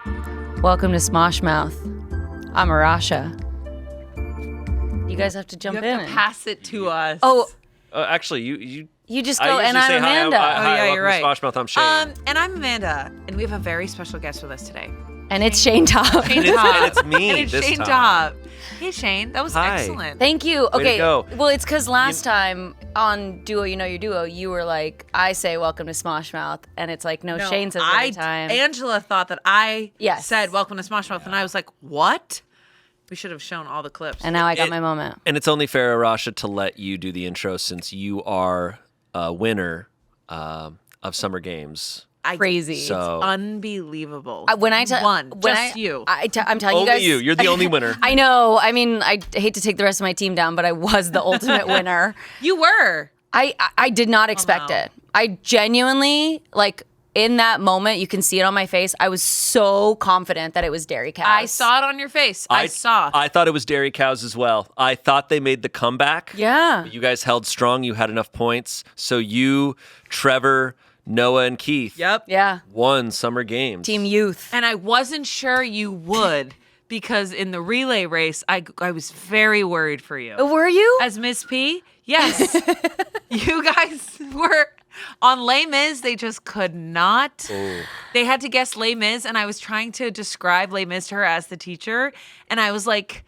Welcome to Smosh Mouth. I'm Arasha. You guys have to jump You in. have to pass it to us. Oh, Actually, you you just go, and I'm say Amanda. Hi, you're right. Welcome to Smosh Mouth. I'm Shayne. And I'm Amanda, and we have a very special guest with us today. And it's Shayne Topp. Shayne and Topp. it's me And it's this Shayne time. Topp. Hey, Shayne. That was Hi. excellent. Thank you. Way to Okay. go. Well, it's because last time on Duo, You Know Your Duo, you were like, I say welcome to Smosh Mouth, and it's like, no, Shayne says it every time. Angela thought that I Yes. said welcome to Smosh Mouth, and I was like, what? We should have shown all the clips. And now I got my moment. And it's only fair, Arasha, to let you do the intro since you are a winner of Summer Games. Crazy. So Unbelievable. When I tell one, just you. I'm telling only you guys. you. You're the only winner. I know. I mean, I hate to take the rest of my team down, but I was the ultimate winner. You were. I did not expect no. it. I genuinely, like, in that moment, you can see it on my face. I was so confident that it was Dairy Cows. I saw it on your face. I saw. I thought it was Dairy Cows as well. I thought they made the comeback. Yeah. You guys held strong. You had enough points. So you, Trevor, Noah, and Keith Yep. Yeah. won Summer Games. Team Youth. And I wasn't sure you would because in the relay race, I was very worried for you. Were you? As Miss P, yes. You guys were on Les Mis. They just could not. Oh. They had to guess Les Mis, and I was trying to describe Les Mis to her as the teacher, and I was like,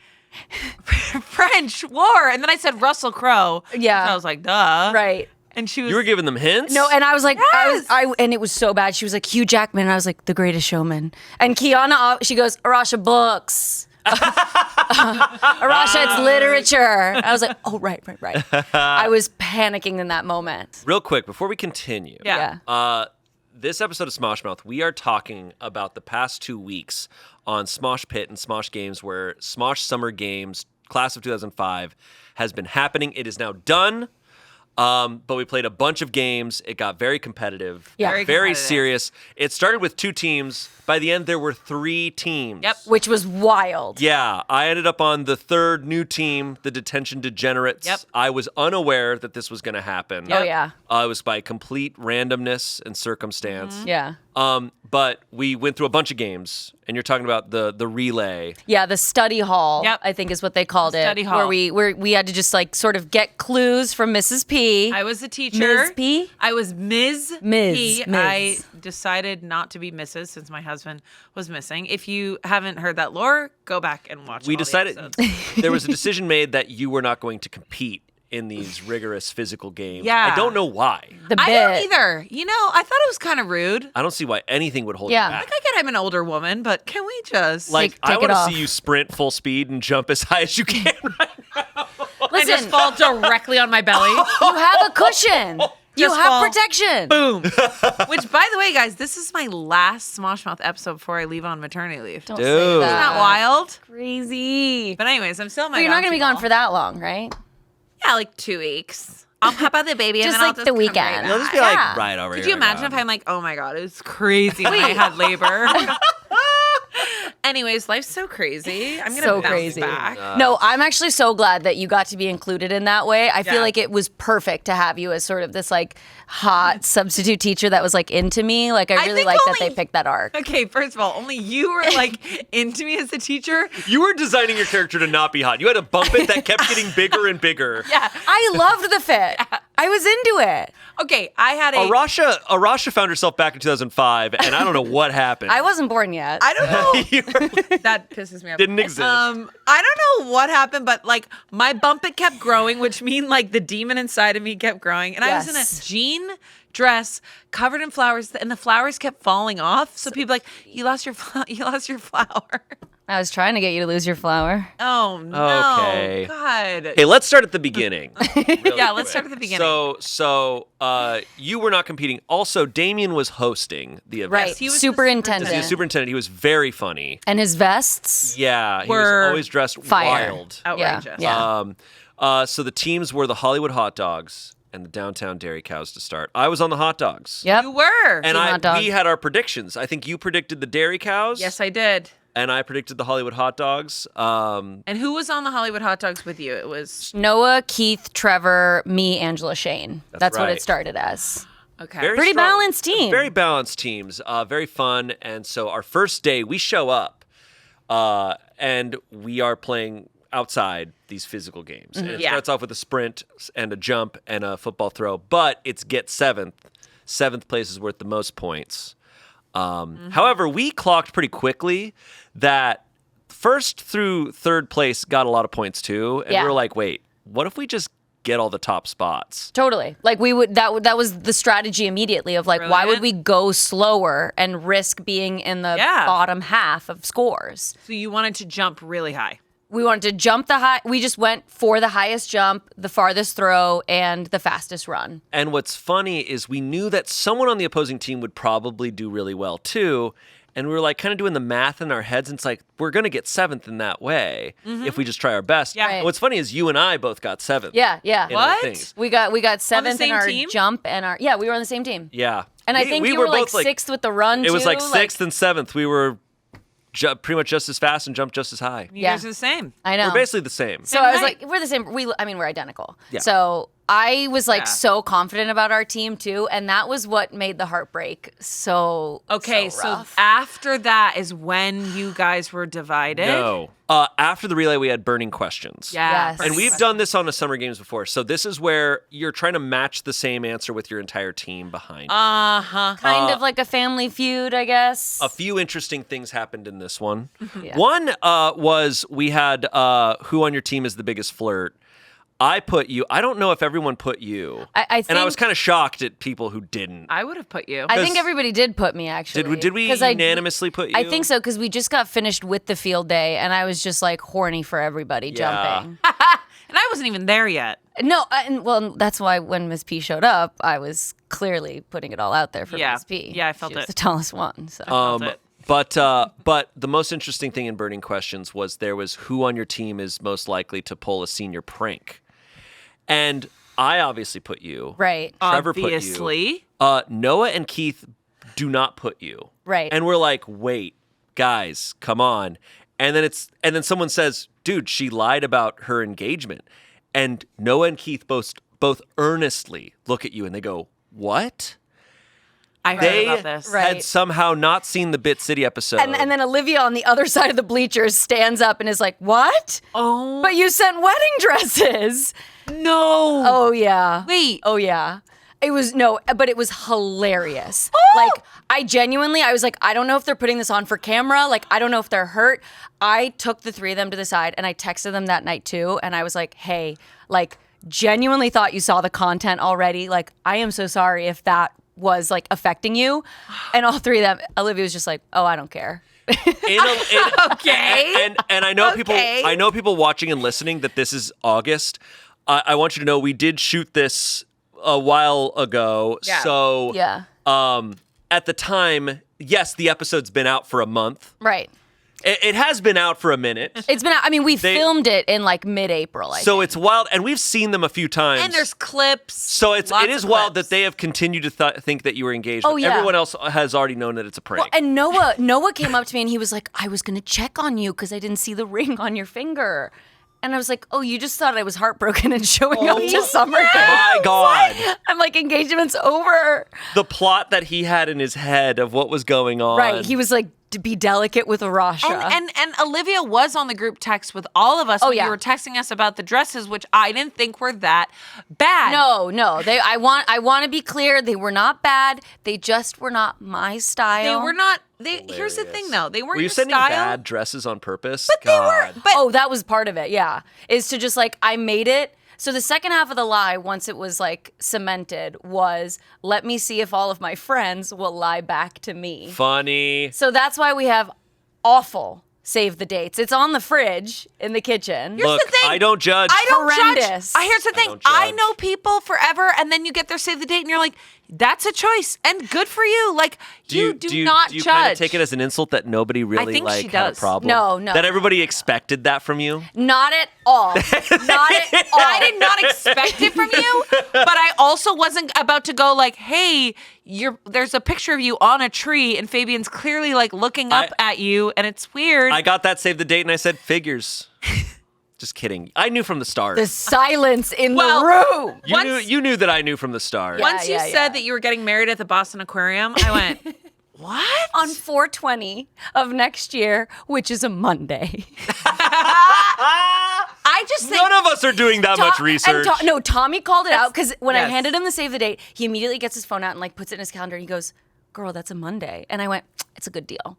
French war. And then I said Russell Crowe. Yeah. So I was like, duh. Right. And she was. You were giving them hints? No, and I was like, Yes! and it was so bad. She was like, Hugh Jackman. And I was like, The Greatest Showman. And Kiana, she goes, Arasha books. Arasha, it's literature. I was like, oh, right. I was panicking in that moment. Real quick, before we continue. Yeah. This episode of Smosh Mouth, we are talking about the past 2 weeks on Smosh Pit and Smosh Games, where Smosh Summer Games, class of 2005, has been happening. It is now done. But we played a bunch of games. It got very competitive. Yeah. Very Very competitive. serious. It started with 2 teams. By the end, there were 3 teams. Yep. Which was wild. Yeah, I ended up on the 3rd new team, the Detention Degenerates. Yep. I was unaware that this was going to happen. Oh, yeah. It was by complete randomness and circumstance. Yeah. But we went through a bunch of games, and you're talking about the relay. Yeah, the study hall, Yep. I think is what they called it. Study hall. Where we had to just like sort of get clues from Mrs. P. I was the teacher. Ms. P? I was Ms. Ms. P. Ms. I decided not to be Mrs. since my husband was missing. If you haven't heard that lore, go back and watch. We all the decided episodes. there was a decision made that you were not going to compete in these rigorous physical games. Yeah. I don't know why. The bit. I don't either. You know, I thought it was kind of rude. I don't see why anything would hold Yeah. you back. I get I'm an older woman, but can we just Take I it want to off. see you sprint full speed and jump as high as you can right now. I just Listen, fall directly on my belly? you have a cushion. You Just have fall. protection. Boom. Which, by the way, guys, this is my last Smosh Mouth episode before I leave on maternity leave. Don't Dude. say Isn't that. Isn't that wild? Crazy. But anyways, I'm still in my But you're not going to be bouncy gone ball. for that long, right? Yeah, like 2 weeks. I'll pop out the baby and Just then like I'll the come weekend. right You'll back. just be like Yeah. right over Could here. you imagine if I'm like, oh my God, it was crazy when I had labor? Anyways, life's so crazy. I'm going to So bounce crazy. back. No, I'm actually so glad that you got to be included in that way. I feel Yeah. like it was perfect to have you as sort of this like hot substitute teacher that was like into me. Like I really think like that only- they picked that arc. Okay, first of all, only you were like into me as a teacher. You were designing your character to not be hot. You had a bump it that kept getting bigger and bigger. Yeah. I loved the fit. I was into it. Okay, I had a. Arasha found herself back in 2005, and I don't know what happened. I wasn't born yet. I don't know. You were- That pisses me off. Didn't exist. I don't know what happened, but like my bump it kept growing, which mean like the demon inside of me kept growing, and I was in Yes. a jean dress covered in flowers, and the flowers kept falling off. So people like, you lost your flower. I was trying to get you to lose your flower. Oh no! Okay. God. Hey, let's start at the beginning. Yeah, let's start at the beginning. So you were not competing. Also, Damien was hosting the event. Right. he was the Superintendent. He was the superintendent. He was very funny. And his vests. Yeah, he Were was always dressed fire. wild. Outrageous. Yeah. So the teams were the Hollywood Hot Dogs and the Downtown Dairy Cows to start. I was on the Hot Dogs. Yep. You were. And Team Hot Dog. we had our predictions. I think you predicted the Dairy Cows. Yes, I did. And I predicted the Hollywood Hot Dogs. And who was on the Hollywood Hot Dogs with you? It was. Noah, Keith, Trevor, me, Angela, Shayne. That's what right. it started as. Okay. Pretty balanced team. Very balanced teams. Very fun. And so our first day, we show up and we are playing outside these physical games. And it starts off with a sprint and a jump and a football throw, but it's get seventh. Seventh place is worth the most points. However, we clocked pretty quickly that first through third place got a lot of points too. And we were like, wait, what if we just get all the top spots? Totally. Like we would, that was the strategy immediately of like, why would we go slower and risk being in the bottom half of scores? So you wanted to jump really high. We wanted to jump the high. We just went for the highest jump, the farthest throw, and the fastest run. And what's funny is we knew that someone on the opposing team would probably do really well too. And we were like kind of doing the math in our heads. And it's like, we're going to get seventh in that way if we just try our best. Yeah. And what's funny is you and I both got seventh. Yeah. What? We got seventh in our team? jump and our, we were on the same team. Yeah. And I think you were like sixth with the run too. It was like sixth and seventh. We were pretty much just as fast and jumped just as high. You guys are the same. I know. We're basically the same. So I was like, we're the same. We're identical. Yeah. So I was like so confident about our team too, and that was what made the heartbreak so rough. After that is when you guys were divided. No. After the relay, we had burning questions. Yes. And we've done this on a Summer Games before. So this is where you're trying to match the same answer with your entire team behind you. Kind of like a family feud, I guess. A few interesting things happened in this one. Yeah. One was we had who on your team is the biggest flirt. I put you. I don't know if everyone put you. I think, and I was kind of shocked at people who didn't. I would have put you. I think everybody did put me, actually. Did we unanimously put you? I think so, because we just got finished with the field day, and I was just like horny for everybody jumping. And I wasn't even there yet. No, well, that's why when Miss P showed up, I was clearly putting it all out there for Miss P. Yeah, I felt she was it. the tallest one. So. I felt it. But the most interesting thing in burning questions was there was who on your team is most likely to pull a senior prank. And I obviously put you. Right. Trevor Obviously. put you. Noah and Keith do not put you. Right. And we're like, wait, guys, come on. And then someone says, dude, she lied about her engagement. And Noah and Keith both earnestly look at you and they go, what? I heard about this. Had somehow not seen the Bit City episode. And then Olivia on the other side of the bleachers stands up and is like, what? Oh. But you sent wedding dresses. No. Oh, yeah. Wait. Oh, yeah. It was, but it was hilarious. Like, I was like, I don't know if they're putting this on for camera. Like, I don't know if they're hurt. I took the three of them to the side and I texted them that night too. And I was like, hey, like, genuinely thought you saw the content already. Like, I am so sorry if that was like affecting you. And all three of them, Olivia was just like, oh, I don't care. Okay. And I know people watching and listening that this is August. I want you to know we did shoot this a while ago. Yeah. So Yeah. at the time, yes, the episode's been out for a month. Right. It has been out for a minute. It's been, we filmed it in like mid-April, I think. It's wild, and we've seen them a few times. And there's clips. So it is wild that they have continued to think that you were engaged. Oh, yeah. Everyone else has already known that it's a prank. Well, and Noah came up to me and he was like, I was going to check on you because I didn't see the ring on your finger. And I was like, oh, you just thought I was heartbroken and showing up to Summer Games? My God. What? I'm like, engagement's over. The plot that he had in his head of what was going on. Right. He was like, to be delicate with Arasha. And Olivia was on the group text with all of us when you were texting us about the dresses, which I didn't think were that bad. No. I want to be clear. They were not bad. They just were not my style. They were not. Here's the thing, though. They weren't Were you your sending style. bad dresses on purpose? But they were. But that was part of it. Yeah, is to just like I made it. So the second half of the lie, once it was like cemented, was let me see if all of my friends will lie back to me. Funny. So that's why we have awful save the dates. It's on the fridge in the kitchen. Here's the thing. I don't judge. I don't Horrendous. judge. Here's the thing. I know people forever, and then you get their save the date, and you're like, that's a choice, and good for you. Like, you do not do you judge. kind of take it as an insult that nobody really think she had a does. problem? No. That everybody expected that from you? Not at all. Not at all. I did not expect it from you, but I also wasn't about to go like, hey, there's a picture of you on a tree, and Fabian's clearly like looking up at you, and it's weird. I got that save the date, and I said, figures. Just kidding. I knew from the start. The silence in Well, the room. You knew that I knew from the start. Once you said that you were getting married at the Boston Aquarium, I went, what? On 4/20 of next year, which is a Monday. I just think None of us are doing that much research. No, Tommy called it out because when I yes. handed him the save the date, he immediately gets his phone out and like puts it in his calendar and he goes, "Girl, that's a Monday." And I went, "It's a good deal."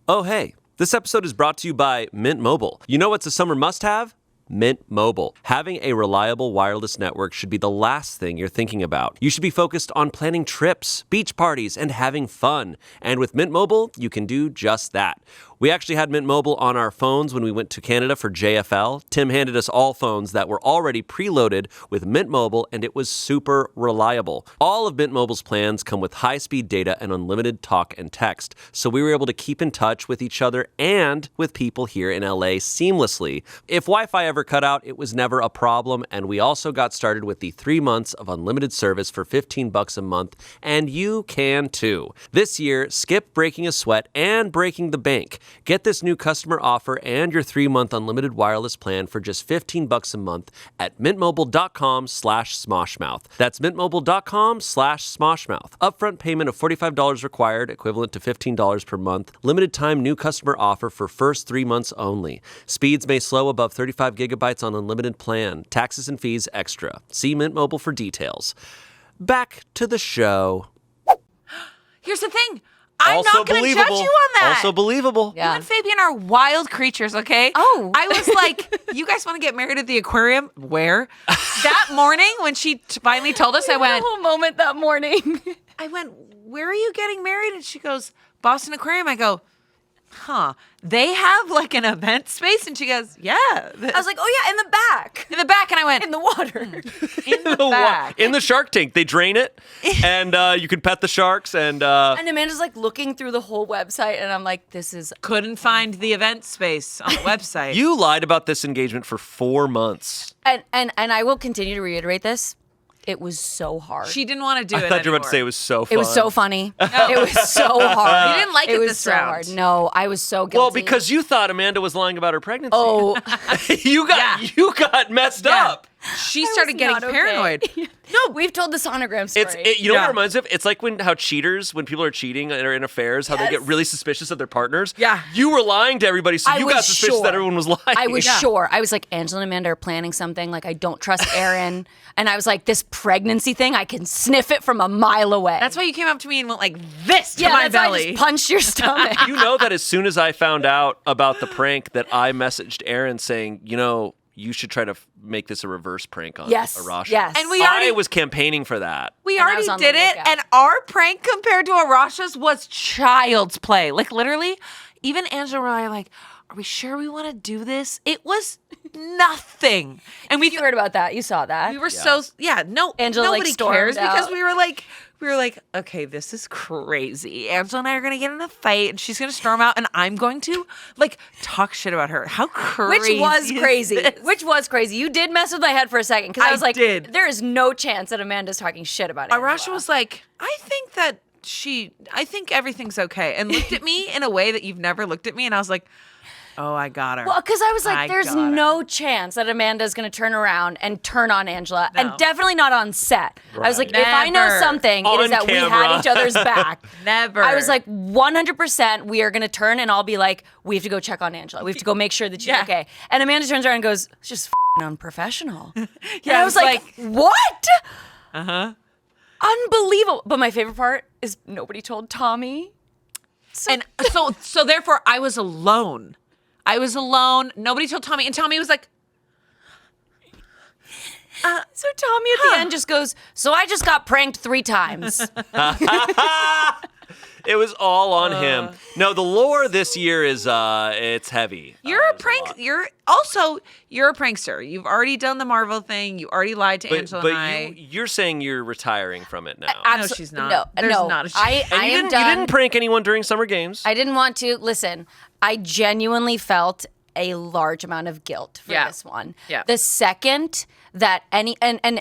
Oh, hey. This episode is brought to you by Mint Mobile. You know what's a summer must-have? Mint Mobile. Having a reliable wireless network should be the last thing you're thinking about. You should be focused on planning trips, beach parties, and having fun. And with Mint Mobile, you can do just that. We actually had Mint Mobile on our phones when we went to Canada for JFL. Tim handed us all phones that were already preloaded with Mint Mobile, and it was super reliable. All of Mint Mobile's plans come with high-speed data and unlimited talk and text, so we were able to keep in touch with each other and with people here in LA seamlessly. If Wi-Fi ever cut out, it was never a problem, and we also got started with the 3 months of unlimited service for $15 a month, and you can too. This year, skip breaking a sweat and breaking the bank. Get this new customer offer and your 3-month unlimited wireless plan for just $15 a month at mintmobile.com/smoshmouth. That's mintmobile.com/smoshmouth. Upfront payment of $45 required, equivalent to $15 per month. Limited time new customer offer for first 3 months only. Speeds may slow above 35 gigabytes on unlimited plan. Taxes and fees extra. See Mint Mobile for details. Back to the show. here's the thing. I'm not going to judge you on that. Also believable. You and Fabian are wild creatures, okay? Oh. I was like, you guys want to get married at the aquarium? Where? That morning when she finally told us, I went, a whole moment that morning. where are you getting married? And she goes, Boston Aquarium. I go, huh. They have like an event space? And she goes, yeah. I was like, oh yeah, in the back. In the back. And I went, In the water. in the back. In the shark tank. They drain it, and you can pet the sharks. And And Amanda's like looking through the whole website, and I'm like, this is. Couldn't find the event space on the website. you lied about this engagement for 4 months. And I will continue to reiterate this. It was so hard. She didn't want to do it I thought you were about to say it anymore. was so fun. It was so funny. It was so hard. You didn't like it was this so round. hard. No, I was so guilty. Well, because you thought Amanda was lying about her pregnancy. Oh, you got messed up. She started getting not okay. paranoid. No, we've told the sonogram story. You know what it reminds me of? It's like when cheaters, when people are cheating and are in affairs, how they get really suspicious of their partners. Yeah. You were lying to everybody, so I you got was suspicious sure. that everyone was lying. I was sure. I was like, Angela and Amanda are planning something. Like, I don't trust Erin. And I was like, this pregnancy thing, I can sniff it from a mile away. That's why you came up to me and went like this to yeah, my that's why I belly. just punched your stomach. You know that as soon as I found out about the prank, that I messaged Erin saying, you should try to make this a reverse prank on Arasha. Yes. And I was campaining for that. We And I already was on did the it, lookout. and our prank compared to Arasha's was child's play. Like literally, even Angela and I are like, are we sure we want to do this? It was nothing. And You heard about that. You saw that. we were no, Angela, like, nobody stormed cares because out. we were like, okay, this is crazy. Angela and I are gonna get in a fight, and she's gonna storm out, and I'm going to like talk shit about her. How crazy! Which was is crazy. this? Which was crazy. You did mess with my head for a second because I I was like, did. there is no chance that Amanda's talking shit about Angela. Arasha was like, I think everything's okay, and looked at me in a way that you've never looked at me, and I was like, oh, I got her. Well, because I was like, I there's got her. no chance that Amanda's going to turn around and turn on Angela, No. and definitely not on set. I was like, Right. if I know Never. something, it is On that we camera. had each other's back. Never. I was like, 100% we are going to turn, and I'll be like, we have to go check on Angela. We have to go make sure that she's Yeah. okay. And Amanda turns around and goes, it's just unprofessional. And Yeah, I was like, what? uh-huh. Unbelievable. But my favorite part is nobody told Tommy. And so therefore I was alone. Nobody told Tommy, and Tommy was like, So Tommy at the end just goes, so I just got pranked 3 times. It was all on him. No, the lore this year is it's heavy. you're a prank. You're a prankster. You've already done the Marvel thing. You already lied to Angela and I. you're saying you're retiring from it now. No, she's not. No, There's no. not a I and am done. you didn't prank anyone during Summer Games. I didn't want to. Listen, I genuinely felt a large amount of guilt for this one. Yeah. The second that and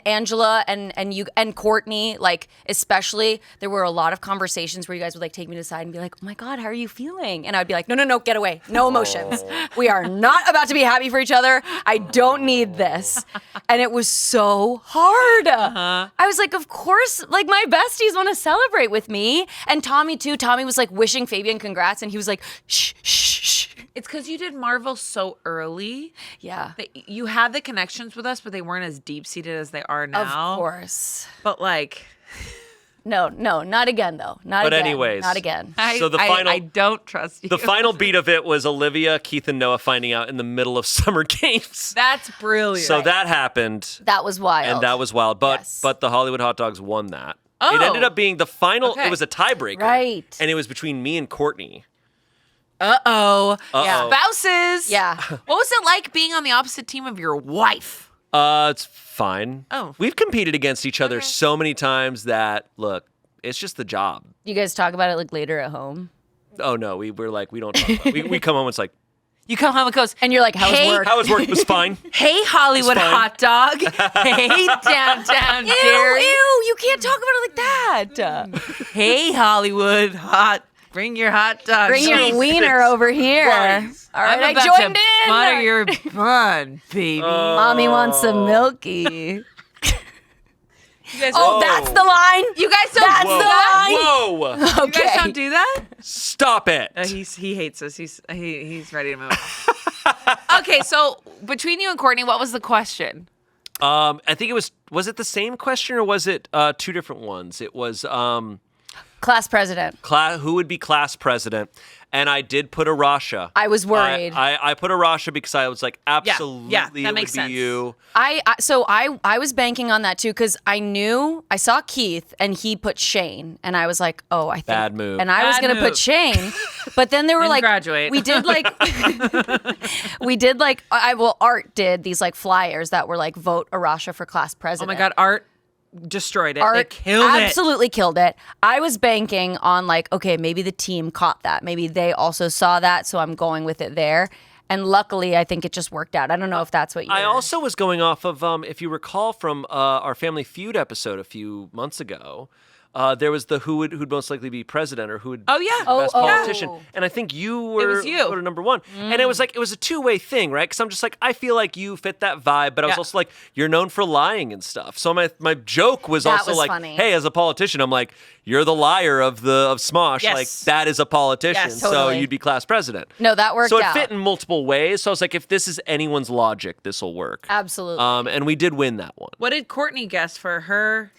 Angela and you and Courtney, like especially, there were a lot of conversations where you guys would like take me to the side and be like, "Oh my God, how are you feeling?" And I'd be like, "No, get away. No emotions. We are not about to be happy for each other. I don't need this." And it was so hard. I was like, of course, like my besties want to celebrate with me. And Tommy too. Tommy was like wishing Fabian congrats and he was like, shh. It's because you did Marvel so early. Yeah. That you had the connections with us, but they weren't as deep-seated as they are now. Of course. But like... No, not again though. But anyways. Not again. So the final... I don't trust you. The final beat of it was Olivia, Keith, and Noah finding out in the middle of Summer Games. That's brilliant. So that happened. That was wild. And that was wild. But Yes. but the Hollywood Hot Dogs won that. Oh. It ended up being the final. Okay. It was a tiebreaker. Right. And it was between me and Courtney. Uh-oh. Uh-oh. Spouses. Yeah. What was it like being on the opposite team of your wife? It's fine. Oh. We've competed against each other so many times that, look, it's just the job. You guys talk about it like later at home? Oh, no, we're like, we don't talk about it. We come home, it's like, You come home and goes, And you're like, how's Hey, work? how was work? It was fine. hey, Hollywood It's fine. hot dog. Hey, downtown Ew, Jerry. you can't talk about it like that. Hey, Hollywood hot. Bring your hot dog. Bring your wiener over here. Right. All right, I'm I about joined to in. butter your bun, baby. Mommy wants some milky. you guys Oh, Whoa. that's the line? You guys don't That's do the that? Whoa. Okay. You guys don't do that? Stop it. He hates us. He's ready to move. Okay, so between you and Courtney, what was the question? I think it was it the same question or was it two different ones? It was Class president. who would be class president? And I did put Arasha. I was worried. I put Arasha because I was like, absolutely, that it makes would be sense. you. I was banking on that too because I saw Keith and he put Shayne and I was like, oh, I think Bad move. And I was Bad gonna move. put Shayne, but then there were Didn't like graduate. we did like Art did these like flyers that were like vote Arasha for class Oh president. my God, Art destroyed it. Art They killed it. absolutely killed it. I was banking on like, okay, maybe the team caught that. Maybe they also saw that, so I'm going with it there. And luckily, I think it just worked out. I don't know if that's what you I also was going off of, if you recall from our Family Feud episode a few months ago, there was the who'd most likely be president or who would Oh, yeah. be the best Oh, politician. oh. And I think you were was you. voted number one. And it was like, it was a two-way thing, right? Because I'm just like, I feel like you fit that vibe, but I was Yeah. also like, you're known for lying and stuff. So my joke was That also was like, funny. hey, as a politician, I'm like, you're the liar of Smosh. Yes. Like, that is a politician. Yes, So totally. you'd be class president. No, that worked So it out. fit in multiple ways. So I was like, if this is anyone's logic, this will work. Absolutely. And we did win that one. What did Courtney guess for her?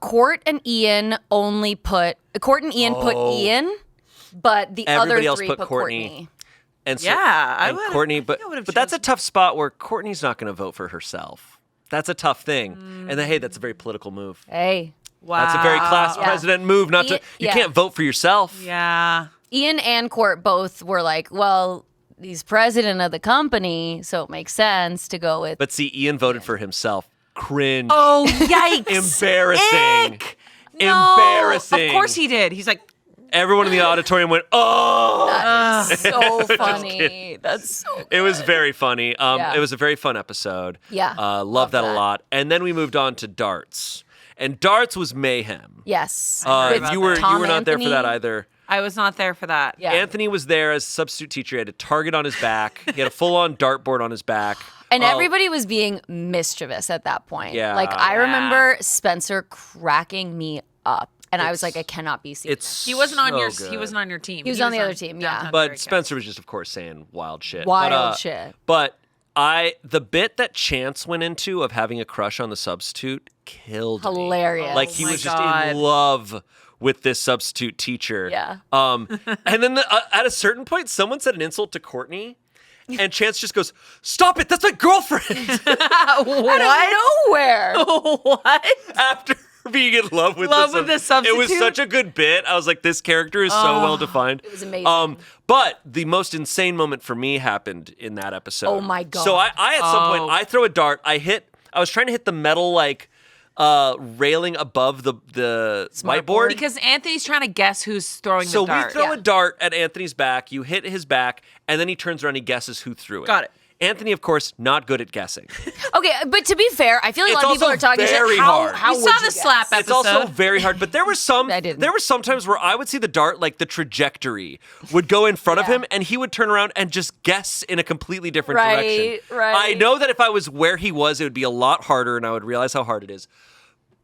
Court and Ian put Ian, but the Everybody other else three put put Courtney. Courtney. And so, Yeah, I and would've- Courtney, I but think I would've that's a chosen- tough spot where Courtney's not going to vote for herself. That's a tough thing. And then, hey, that's a very political move. Hey, Wow. That's a very class Yeah. president move. Not to you Yeah. can't vote for yourself. Yeah. Ian and Court both were like, well, he's president of the company, so it makes sense to go with. But see, Ian voted for himself. Cringe. Oh, yikes. Embarrassing. Ick. Embarrassing. Of course he did. He's like, Everyone in the auditorium went, oh. That is so Just funny. kidding. That's so. It was very funny. Yeah. It was a very fun episode. Yeah, Love love that a that. lot. And then we moved on to darts. And darts was mayhem. Yes. heard You were about you were not there for Anthony. that either. I was not there for that. Yeah. Anthony was there as a substitute teacher. He had a target on his back. He had a full-on dartboard on his back. And Oh, everybody was being mischievous at that point. Yeah. Like I Yeah. remember Spencer cracking me up, and I was like, I cannot be seen. It's He wasn't on so your good. he wasn't on your team. He was on the other team, yeah. Downtown But Jerry Spencer was just, of course, saying wild shit. Wild shit. But the bit that Chance went into of having a crush on the substitute killed me. Hilarious. Like he Oh my was just God. in love with this substitute teacher. Yeah. And then at a certain point, someone said an insult to Courtney, and Chance just goes, "Stop it! That's my girlfriend." Out of nowhere. What? After being in love with Love the with the It was substitute? such a good bit. I was like, this character is so well defined. It was amazing. But the most insane moment for me happened in that episode. Oh my God. So I at some point I throw a dart. I was trying to hit the metal railing above the whiteboard. Because Anthony's trying to guess who's throwing So the dart. we throw a dart at Anthony's back. You hit his back, and then he turns around and he guesses who threw it. Got it. Anthony, of course, not good at guessing. Okay, but to be fair, I feel like a lot of people are talking shit. very How hard. how We would saw you the guess? slap It's also episode. very hard, but there were some I didn't. there were some times where I would see the dart, like the trajectory would go in front of him, and he would turn around and just guess in a completely different direction. Right. I know that if I was where he was, it would be a lot harder, and I would realize how hard it is.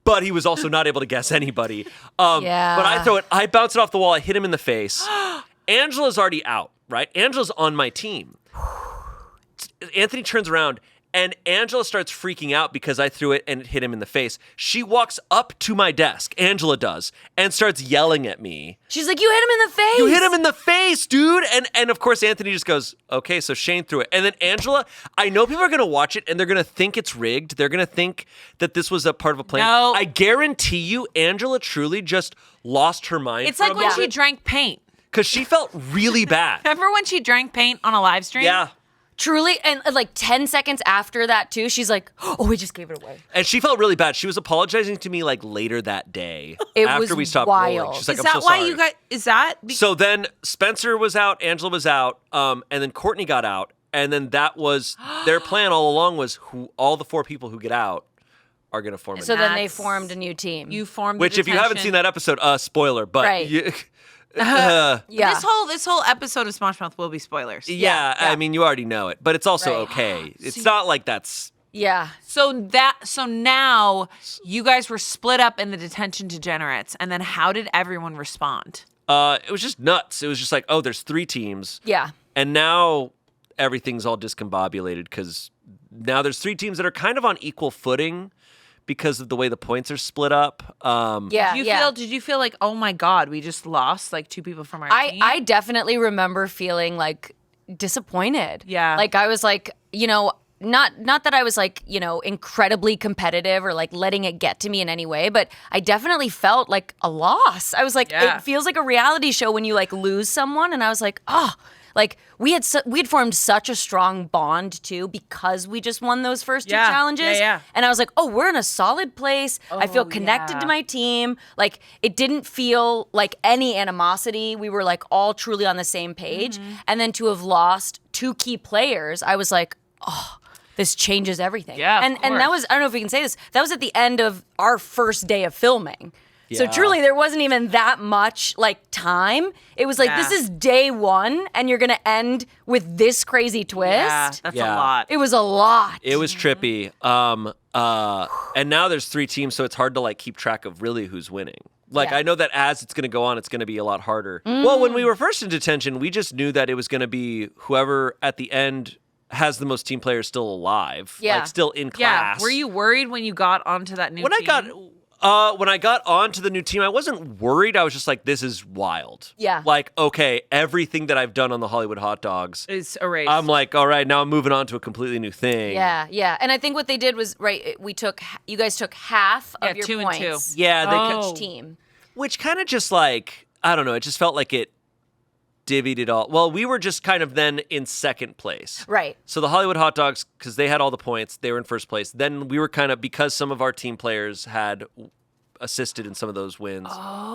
But he was also not able to guess anybody. Yeah. But I throw it, I bounce it off the wall, I hit him in the face. Angela's already out, right? Angela's on my team. Anthony turns around, and Angela starts freaking out because I threw it and it hit him in the face. She walks up to my desk, Angela does, and starts yelling at me. She's like, you hit him in the face. You hit him in the face, dude. And of course, Anthony just goes, okay, so Shayne threw it. And then Angela, I know people are going to watch it and they're going to think it's rigged. They're going to think that this was a part of a plan. No. I guarantee you, Angela truly just lost her mind. It's like when she drank paint. Because she felt really bad. Remember when she drank paint on a live stream? Yeah. Truly, and like 10 seconds after that too, she's like, oh, we just gave it away. And she felt really bad. She was apologizing to me like later that day It after was we stopped wild. rolling. She's like, Is I'm that so why sorry. you guys? Is that? So then Spencer was out, Angela was out, and then Courtney got out, and then that was their plan all along was all the 4 people who get out are going to form a So team. then they That's- formed a new team. You formed. Which, if you haven't seen that episode, spoiler, but Right. yeah, This whole episode of Smosh Mouth will be spoilers. Yeah. I mean, you already know it, but it's also Right. okay. It's not like that's. yeah. So now you guys were split up in the detention degenerates, and then how did everyone respond? It was just nuts. It was just like, oh, there's 3 teams. Yeah. And now everything's all discombobulated because now there's 3 teams that are kind of on equal footing because of the way the points are split up. Yeah. Did you feel like, oh my God, we just lost like 2 people from our team? I definitely remember feeling like disappointed. Yeah. Like I was like, not that I was like, incredibly competitive or like letting it get to me in any way, but I definitely felt like a loss. I was like, Yeah. it feels like a reality show when you like lose someone, and I was like, oh, like we'd formed such a strong bond too because we just won those first 2 Yeah. challenges. Yeah. And I was like, oh, we're in a solid place. I feel connected to my team. Like it didn't feel like any animosity. We were like all truly on the same page. And then to have lost 2 key players, I was like, oh, this changes everything. Yeah, of and that course. was, I don't know if we can say this, that was at the end of our first day of filming. So Yeah. truly, there wasn't even that much like time. It was like, Yeah. this is day 1, and you're gonna end with this crazy twist. Yeah, that's Yeah. a lot. It was a lot. It was trippy. And now there's 3 teams, so it's hard to like keep track of really who's winning. Like Yeah. I know that as it's going to go on, it's going to be a lot harder. Well, when we were first in detention, we just knew that it was going to be whoever at the end has the most team players still alive, Yeah. like still in Yeah. class. Were you worried when you got onto that new When team? when I got onto the new team, I wasn't worried. I was just like, this is wild. Yeah. Like, okay, everything that I've done on the Hollywood Hot Dogs, It's erased. I'm like, all right, now I'm moving on to a completely new thing. Yeah. And I think what they did was, right, you guys took half of your 2 and 2. points. Yeah, they Each team. which kind of just like, I don't know, it just felt like it divvied it all. Well, we were just kind of then in second place. Right. So the Hollywood Hot Dogs, because they had all the points, they were in first place. Then we were kind of, because some of our team players had assisted in some of those wins,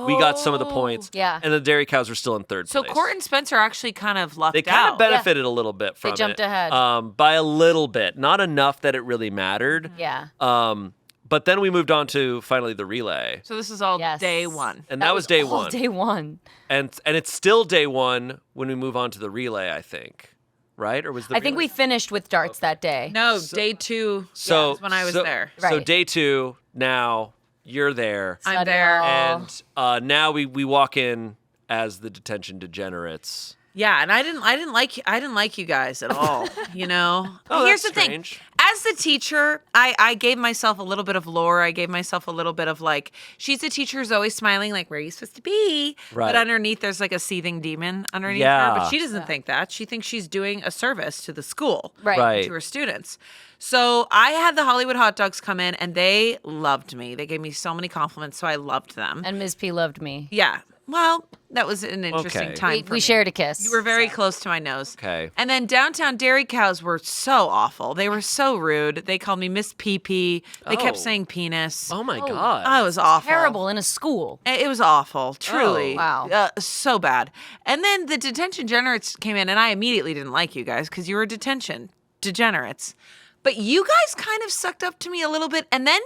we got some of the points. Yeah. And the Dairy Cows were still in third so place. Court and Spencer actually kind of lucked They kind out. of benefited a little bit from it. jumped ahead. By a little bit. Not enough that it really mattered. Yeah. But then we moved on to finally the relay. So this is all Yes. day 1. And that was day all 1. Day 1. And it's still day 1 when we move on to the relay, I think. Right? Or was the I think we relay? finished with darts that day. No, day 2 So is when I was so- there. So Right. day 2, now you're there. I'm Study there. hall. And now we walk in as the detention degenerates. Yeah, and I didn't like you guys at all, you know. Oh, Here's that's the strange. thing. As the teacher, I gave myself a little bit of lore. I gave myself a little bit of like, she's a teacher who's always smiling, like, where are you supposed to be? Right. But underneath there's like a seething demon underneath Yeah. her. But she doesn't think that. She thinks she's doing a service to the school. Right. Right. To her students. So I had the Hollywood Hot Dogs come in and they loved me. They gave me so many compliments, so I loved them. And Ms. P loved me. Yeah. Well, that was an interesting Okay. time for We me. shared a kiss. You were very close to my nose. Okay. And then downtown dairy cows were so awful. They were so rude. They called me Miss Pee-Pee. They kept Oh. saying penis. Oh my God. Oh, it was awful. Terrible in a school. It was awful, truly. Oh, wow. So bad. And then the detention degenerates came in, and I immediately didn't like you guys because you were detention degenerates. But you guys kind of sucked up to me a little bit. And then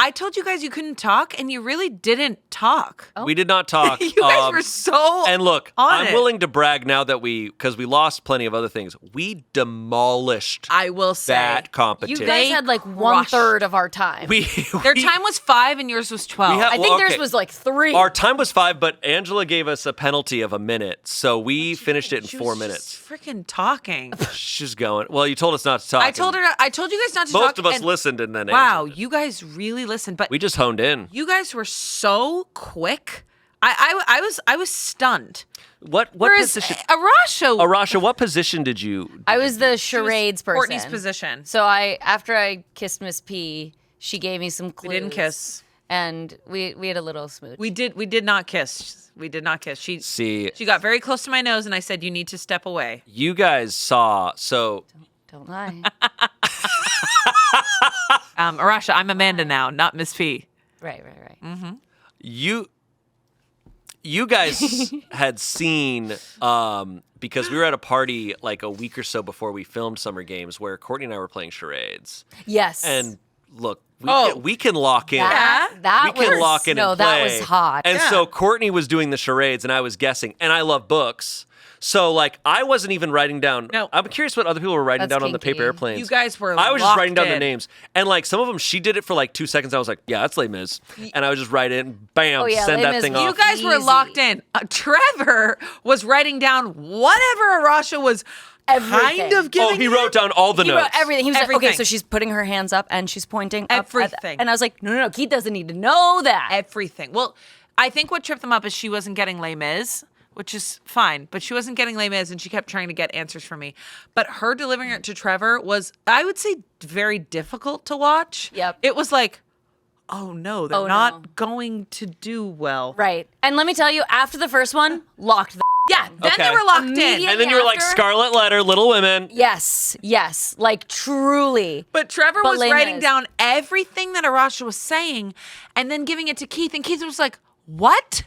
I told you guys you couldn't talk, and you really didn't talk. We did not talk. You guys were so And look, on I'm it. willing to brag now that because we lost plenty of other things. We demolished I will say. that competition. You guys had like 1/3 of our time. Their time was 5 and yours was 12. We had- I think well, theirs okay. was like 3. Our time was 5, but Angela gave us a penalty of a minute, so we finished it in She 4 was minutes. just freaking talking. She's going. Well, you told us not to talk. I told you guys not to talk. Most of us and listened, and then Wow, Angela did. you guys really listened, but We just honed in. you guys were so quick. I was stunned. What Whereas position? Arasha What position did you? I was the charades person. Courtney's position. So after I kissed Miss P, she gave me some clues. We didn't kiss. And we had a little smooch. We did not kiss. We did not kiss. See, She got very close to my nose and I said, "You need to step away." you guys saw. So Don't lie. Arasha, I'm Amanda now, not Miss P. Right. you guys had seen because we were at a party like a week or so before we filmed Summer Games where Courtney and I were playing charades. Yes. And look, Oh. we can lock in. that we can was, lock in no, and play. that was hot. And so Courtney was doing the charades and I was guessing. And I love books. So like I wasn't even writing down. No. I'm curious what other people were writing That's down on the kinky. paper airplanes. You guys were I was just locked writing down the in. names. And like some of them, she did it for like 2 seconds. I was like, yeah, that's Les Mis. And I would just write it and bam, Oh, yeah, send Les that Mis thing was- You off. guys were Easy. locked in. Trevor was writing down whatever Arasha was kind of giving Oh, he him. wrote down all the he notes. wrote everything. He was like, okay, Everything. so she's putting her hands up and she's pointing up. Everything. And I was like, no, Keith doesn't need to know that. Everything. Well, I think what tripped them up is she wasn't getting Les Mis, which is fine, but she wasn't getting Les Mis and she kept trying to get answers from me. But her delivering it to Trevor was, I would say, very difficult to watch. Yep. It was like, oh no, they're Oh, not no. going to do well. Right. And let me tell you, after the first one, locked the Yeah, then Okay. they were locked in. Immediate- And then you were like, after- Scarlet Letter, Little Women. Yes, like truly. But Trevor But was Les writing Mis. down everything that Arasha was saying and then giving it to Keith. And Keith was like, what?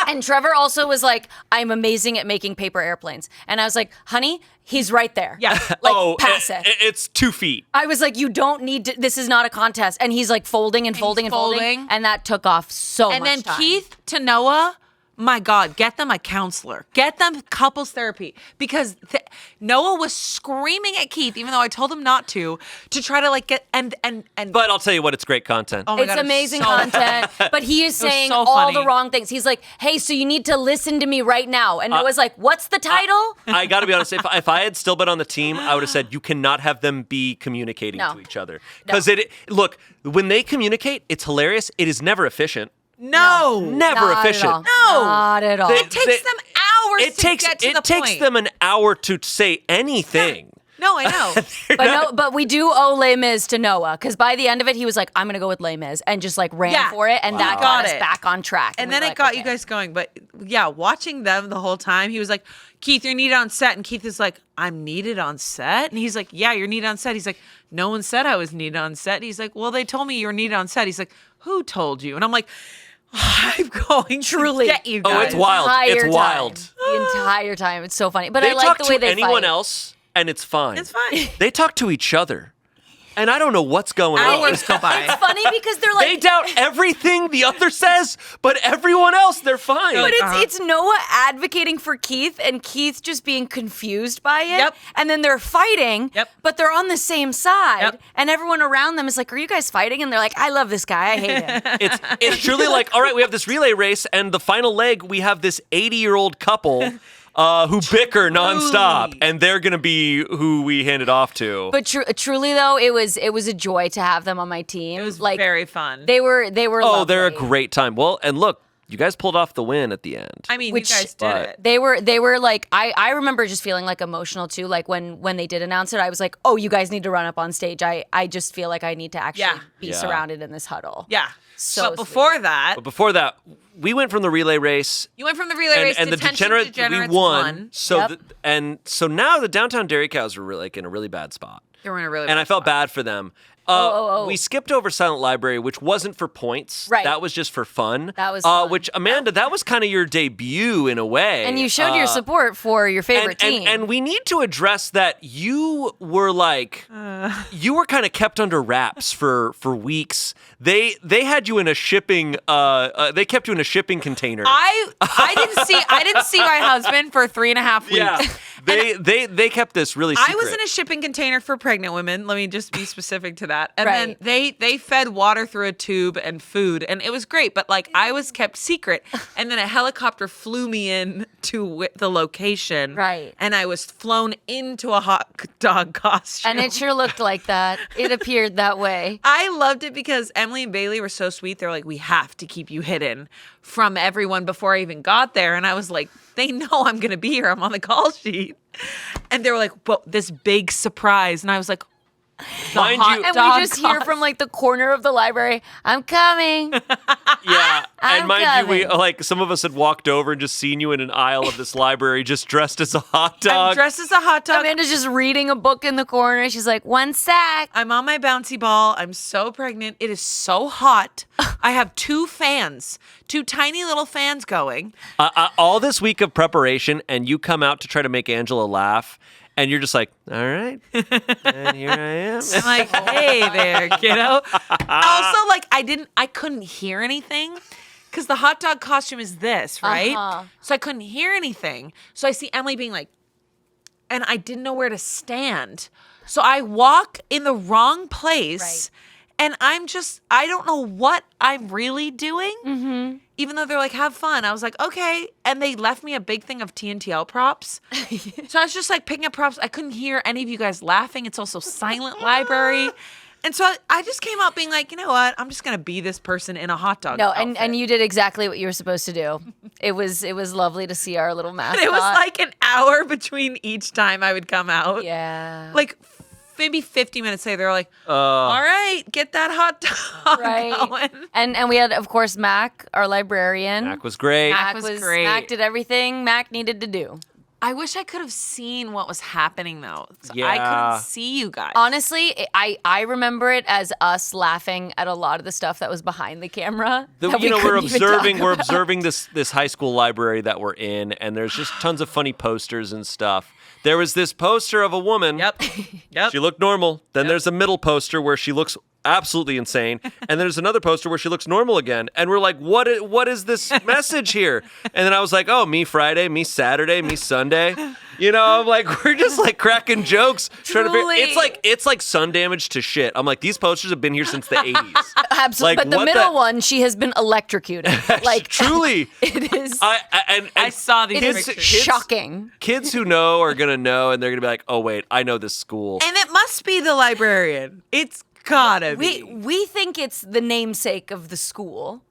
And Trevor also was like, I'm amazing at making paper airplanes. And I was like, honey, he's right there. Yeah. Like, pass it. It's 2 feet. I was like, you don't need to, this is not a contest. And he's like folding and folding and folding. folding. And that took off so And much then time. Keith to Noah, my God, get them a counselor. Get them couples therapy. Because Noah was screaming at Keith, even though I told him not to try to like get, and But I'll tell you what, it's great content. oh my It's God, amazing so- content, but he is saying so all funny. the wrong things. He's like, hey, so you need to listen to me right now. And Noah's like, what's the title? I got to be honest. If I had still been on the team, I would have said you cannot have them be communicating No. to each other because look, when they communicate, it's hilarious. It is never efficient. No. Never Not efficient. At all. No. Not at all. It takes them hours It to takes get to the takes point. them an hour to say anything. No, I know. But we do owe Les Mis to Noah because by the end of it, he was like, I'm going to go with Les Mis and just like ran Yeah. for it. And that Got got us it. back on track. And we then were it like, got you okay. guys going. But yeah, watching them the whole time, he was like, Keith, you're needed on set. And Keith is like, I'm needed on set? And he's like, yeah, you're needed on set. He's like, no one said I was needed on set. And he's like, well, they told me you were needed on set. He's like, who told you? And I'm like, I'm going Truly. to get you guys. Oh, it's wild. Entire It's time. wild. The entire time. It's so funny. But They I like talk the to way they anyone fight. else, and it's fine. It's fine. They talk to each other, and I don't know what's going on. Hours go by. It's funny because they're like, They doubt everything the other says, but everyone else, they're fine. but it's Noah advocating for Keith and Keith just being confused by it. Yep. And then they're fighting, Yep. but they're on the same side. Yep. And everyone around them is like, are you guys fighting? And they're like, I love this guy. I hate him. It's truly like, all right, we have this relay race, and the final leg, we have this 80-year-old couple who bicker nonstop, and they're gonna be who we hand it off to. But truly though, it was a joy to have them on my team. It was like very fun. they were Oh, they're a lovely. great time. Well, and look, You guys pulled off the win at the end. I mean, Which- you guys did it. They were like, I remember just feeling like emotional too. Like when they did announce it, I was like, oh, you guys need to run up on stage. I just feel like I need to actually be surrounded in this huddle. Yeah. So but before that, But before that, we went from the relay race. you went from the relay race And to the Degenerates we won. So Yep. so now the downtown Dairy Cows were really, like in a really bad spot. They were in a really And bad I felt spot. bad for them. We skipped over Silent Library, which wasn't for points. Right. That was just for fun. That was fun. Which, Amanda, that was kind of your debut in a way. And you showed your support for your favorite team. And we need to address that you were like, you were kind of kept under wraps for weeks. They had you in a shipping, they kept you in a shipping container. I didn't see my husband for 3.5 weeks. Yeah. They kept this really secret. I was in a shipping container for pregnant women. Let me just be specific to that. And Right. then they fed water through a tube and food, and it was great. But like I was kept secret, and then a helicopter flew me in to the location. Right. And I was flown into a hot dog costume. And it sure looked like that. It appeared that way. I loved it because Emily and Bailey were so sweet. They're like, we have to keep you hidden from everyone before I even got there. And I was like, they know I'm going to be here. I'm on the call sheet. And they were like, well, this big surprise. And I was like, Mind hot you, And dog we just hear from like the corner of the library, I'm coming. yeah. I'm And mind you, we coming. like some of us had walked over and just seen you in an aisle of this library, just dressed as a hot dog. I'm dressed as a hot dog. Amanda's just reading a book in the corner. She's like, 1 sec. I'm on my bouncy ball. I'm so pregnant. It is so hot. I have 2 fans, 2 tiny little fans going. All this week of preparation, and you come out to try to make Angela laugh, and you're just like, all right, and here I am. I'm like, hey there, kiddo. Also, like, I couldn't hear anything because the hot dog costume is this, right? Uh-huh. So I couldn't hear anything. So I see Emily being like, and I didn't know where to stand. So I walk in the wrong place. Right. And I don't know what I'm really doing. Even though they're like, have fun. I was like, okay. And they left me a big thing of TNTL props. So I was just like picking up props. I couldn't hear any of you guys laughing. It's also silent library. And so I just came out being like, you know what? I'm just going to be this person in a hot dog No, outfit. and you did exactly what you were supposed to do. It was lovely to see our little mascot. It was like an hour between each time I would come out. yeah. Like maybe 50 minutes later, they're like, all right, get that hot dog Right. going. And we had, of course, Mac, our librarian. Mac was great. Mac was great. Mac did everything Mac needed to do. I wish I could have seen what was happening though. So I Yeah. couldn't see you guys. Honestly, I remember it as us laughing at a lot of the stuff that was behind the camera. that we We're couldn't even talk observing about. this high school library that we're in, and there's just tons of funny posters and stuff. There was this poster of a woman. Yep. She looked normal. Then there's a middle poster where she looks absolutely insane, and there's another poster where she looks normal again. And we're like, what is this message here? And then I was like, oh, me Friday, me Saturday, me Sunday. You know, I'm like, we're just like cracking jokes. Trying to Truly. it's like sun damage to shit. I'm like, these posters have been here since the 80s. Absolutely. Like, But the what middle the- one, she has been electrocuted. Like Truly. it is. I saw these It is pictures. shocking. Kids who know are gonna know, and they're gonna be like, "Oh wait, I know this school." And it must be the librarian. It's gotta be. We think it's the namesake of the school,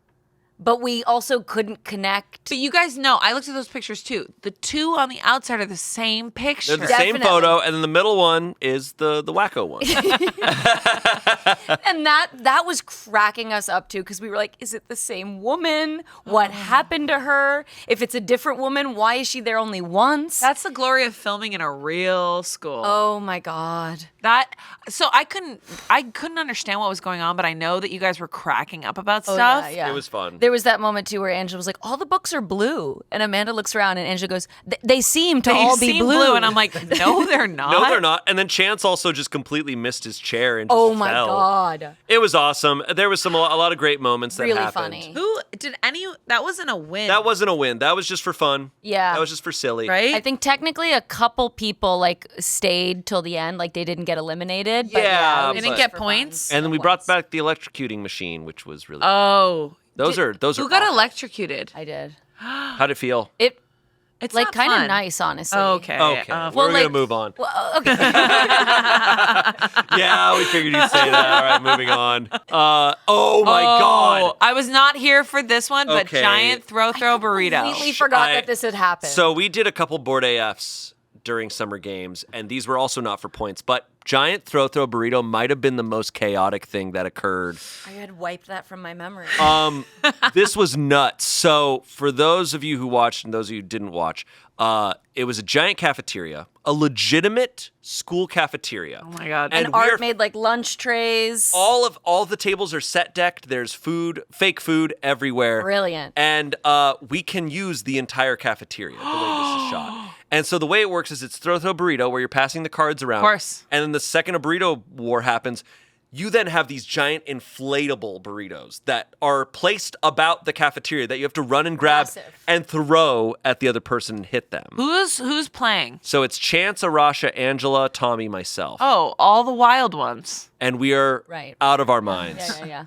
but we also couldn't connect. But you guys know, I looked at those pictures too. The 2 on the outside are the same picture. They're the same Definitely. photo, and then the middle one is the wacko one. And that was cracking us up too, because we were like, is it the same woman? What happened to her? If it's a different woman, why is she there only once? That's the glory of filming in a real school. Oh my God. So I couldn't understand what was going on, but I know that you guys were cracking up about Oh, stuff. yeah. It was fun. There was that moment too where Angela was like, all the books are blue. And Amanda looks around and Angela goes, they seem to all be seem blue. and I'm like, no, they're not. No, they're not. And then Chance also just completely missed his chair and just oh my fell. God. It was awesome. There was a lot of great moments that Really happened. funny. That wasn't a win. That wasn't a win. That was just for fun. Yeah. That was just for silly. right. I think technically a couple people like stayed till the end, like they didn't get eliminated. But Yeah, it was They didn't but- get for points? fun. And then we It brought was. back the electrocuting machine, which was really Oh. those are Who got awesome. electrocuted? I did. How'd it feel? It It's like not kind of fun. nice, honestly. Okay. Okay, Well, we're like- gonna move on. Well, okay. Yeah, we figured you'd say that. All right, moving on. Oh my God. I was not here for this one, but Okay. giant throw burrito. Completely forgot I- that this had happened. So we did a couple board AFs during Summer Games, and these were also not for points, but giant throw burrito might have been the most chaotic thing that occurred. I had wiped that from my memory. This was nuts. So for those of you who watched and those of you who didn't watch, it was a giant cafeteria, a legitimate school cafeteria. Oh my God. and we are- Art made like lunch trays. all the tables are set decked. There's food, fake food everywhere. Brilliant. And we can use the entire cafeteria the way this is shot. And so the way it works is it's throw burrito where you're passing the cards around. Of course. And then the second a burrito war happens, you then have these giant inflatable burritos that are placed about the cafeteria that you have to run and grab Massive. and throw at the other person and hit them. Who's playing? So it's Chance, Arasha, Angela, Tommy, myself. Oh, all the wild ones. And we are Right. out of our minds. Yeah.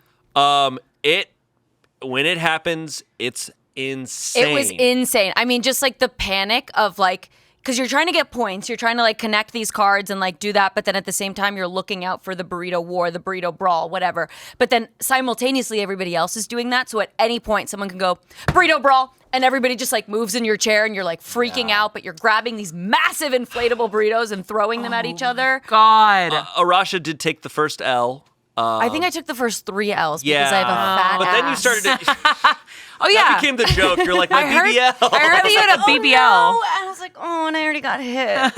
When it happens, it's insane. It was insane. I mean, just like the panic of like, because you're trying to get points, you're trying to like connect these cards and like do that, but then at the same time you're looking out for the burrito war, the burrito brawl, whatever. But then simultaneously everybody else is doing that, so at any point someone can go burrito brawl, and everybody just like moves in your chair and you're like freaking out, but you're grabbing these massive inflatable burritos and throwing them at each other. God. Arasha did take the first L. I think I took the first 3 L's because Yeah. I have a fat But then you ass. started to, Oh yeah. that became the joke. You're like, my I heard BBL. I heard that you had a BBL. Oh, no. And I was like, oh, and I already got hit.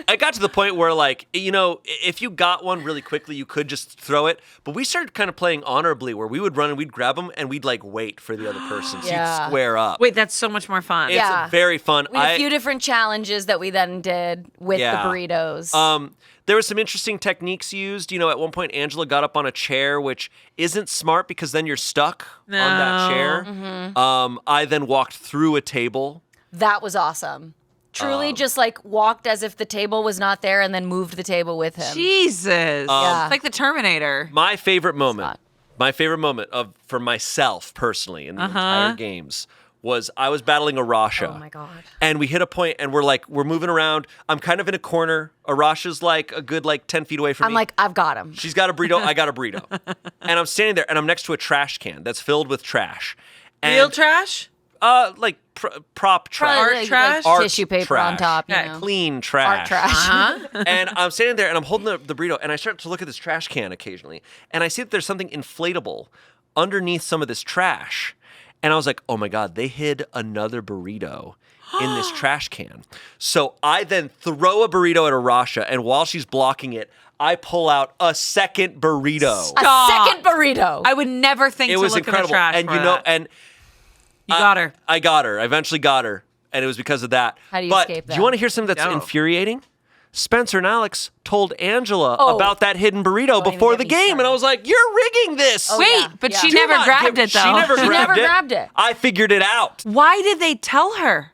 I got to the point where, like, you know, if you got one really quickly, you could just throw it. But we started kind of playing honorably where we would run and we'd grab them and we'd, like, wait for the other person. So Yeah. you'd square up. Wait, that's so much more fun. It's Yeah. very fun. We had a few different challenges that we then did with Yeah. the burritos. There was some interesting techniques used. You know, at one point, Angela got up on a chair, which isn't smart because then you're stuck on that chair. Mm-hmm. I then walked through a table. That was awesome. Truly just like walked as if the table was not there and then moved the table with him. Jesus. Yeah. It's like the Terminator. My favorite moment, not. for myself personally in the entire games was I was battling Arasha. Oh my God. And we hit a point and we're moving around. I'm kind of in a corner. Arasha's like a good 10 feet away from I'm me. like, I've got him. She's got a burrito. I got a burrito. And I'm standing there and I'm next to a trash can that's filled with trash. And, Real trash? Like prop trash. Probably Art trash? Art tissue paper on trash. top, you Yeah, know. Clean trash. Art trash. Huh? And I'm standing there and I'm holding the burrito and I start to look at this trash can occasionally. And I see that there's something inflatable underneath some of this trash. And I was like, oh my God, they hid another burrito in this trash can. So I then throw a burrito at Arasha, and while she's blocking it, I pull out a second burrito. Stop. A second burrito. I would never think It to was look incredible. in the trash And for you know, that. and You got her. I got her. I eventually got her. And it was because of that. How do you but escape do you that? want to hear something that's No. infuriating? Spencer and Alex told Angela Oh. about that hidden burrito even before get the me game. And I started. was like, you're rigging this. Wait, yeah, but yeah. she Do never not grabbed give- it though. She never She grabbed never it. grabbed it. I figured it out. Why did they tell her?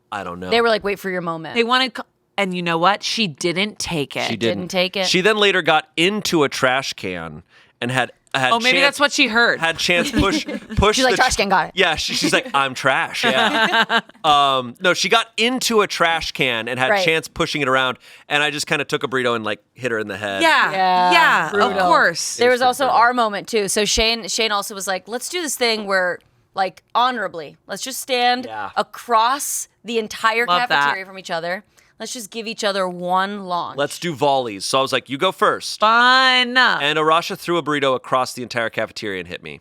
I don't know. They were like, wait for your moment. They wanted, and you know what? She didn't take it. She didn't take it. She then later got into a trash can and had Oh, maybe Chance, that's what she heard. had Chance push She's like, the trash can, got it. Yeah, she's like, I'm trash. Yeah. No, she got into a trash can and had Right. Chance pushing it around, and I just kind of took a burrito and hit her in the head. Yeah, Yeah, of brutal. course. There was pretty also brutal. our moment too. So Shayne also was like, let's do this thing where like honorably, let's just stand Yeah. across the entire Love that. cafeteria from each other. Let's just give each other one launch. Let's do volleys. So I was like, you go first. Fun. And Arasha threw a burrito across the entire cafeteria and hit me.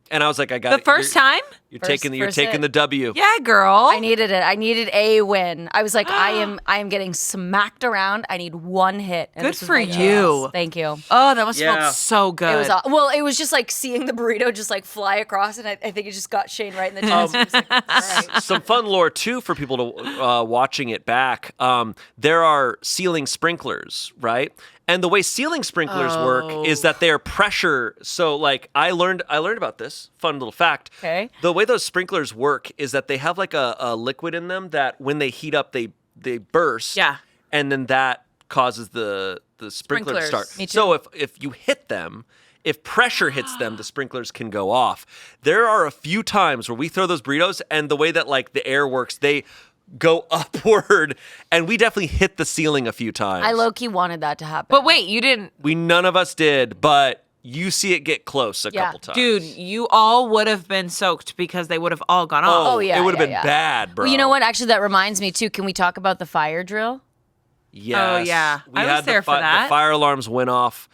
And I was like, I got The it. first time? You're First- taking first the hit. W. Yeah, girl. I needed it. I needed a win. I was like, I am getting smacked around. I need one hit. And Good this was for my you. chance. Thank you. Oh, that must Yeah. feel so good. It was well. It was just like seeing the burrito just like fly across, and I think it just got Shayne right in the chest. He was like, all right. Some fun lore too for people to watching it back. There are ceiling sprinklers, right? And the way ceiling sprinklers work is that they're pressure. So, like, I learned about this fun little fact. Okay. The way those sprinklers work is that they have like a liquid in them that when they heat up, they burst. Yeah. And then that causes the sprinkler to Sprinklers. start. Me too. So if you hit them, if pressure hits them, the sprinklers can go off. There are a few times where we throw those burritos, and the way that like the air works, they go upward, and we definitely hit the ceiling a few times. I low-key wanted that to happen. But wait, you didn't. None of us did, but you see it get close a couple times. Dude, you all would have been soaked because they would have all gone off. Oh, yeah. It would have yeah, been bad, bro. Well, you know what? Actually, that reminds me, too. Can we talk about the fire drill? Yes. Oh, yeah. I was there for that. The fire alarms went off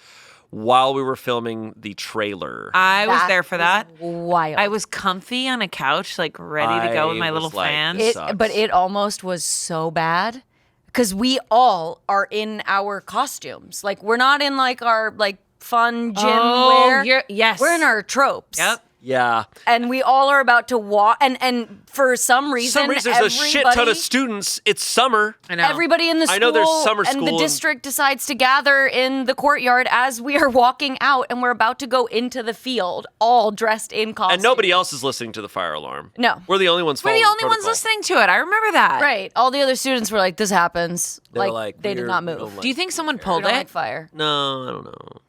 while we were filming the trailer. I was there for that. Wild. I was comfy on a couch, like ready to go with my little fan. But it almost was so bad because we all are in our costumes. Like, we're not in like our like fun gym wear. Yes. We're in our tropes. Yep. Yeah. And we all are about to walk. And for some reason, there's a shit ton of students. It's summer. I know. Everybody in the school I know there's summer and the school district decides to gather in the courtyard as we are walking out, and we're about to go into the field, all dressed in costume. And nobody else is listening to the fire alarm. No. We're the only ones We're following the only ones protocol. listening to it. I remember that. Right. All the other students were like, this happens. They were like, they did we're- not we move. don't like- Do you think someone We pulled don't it? like fire. No, I don't know.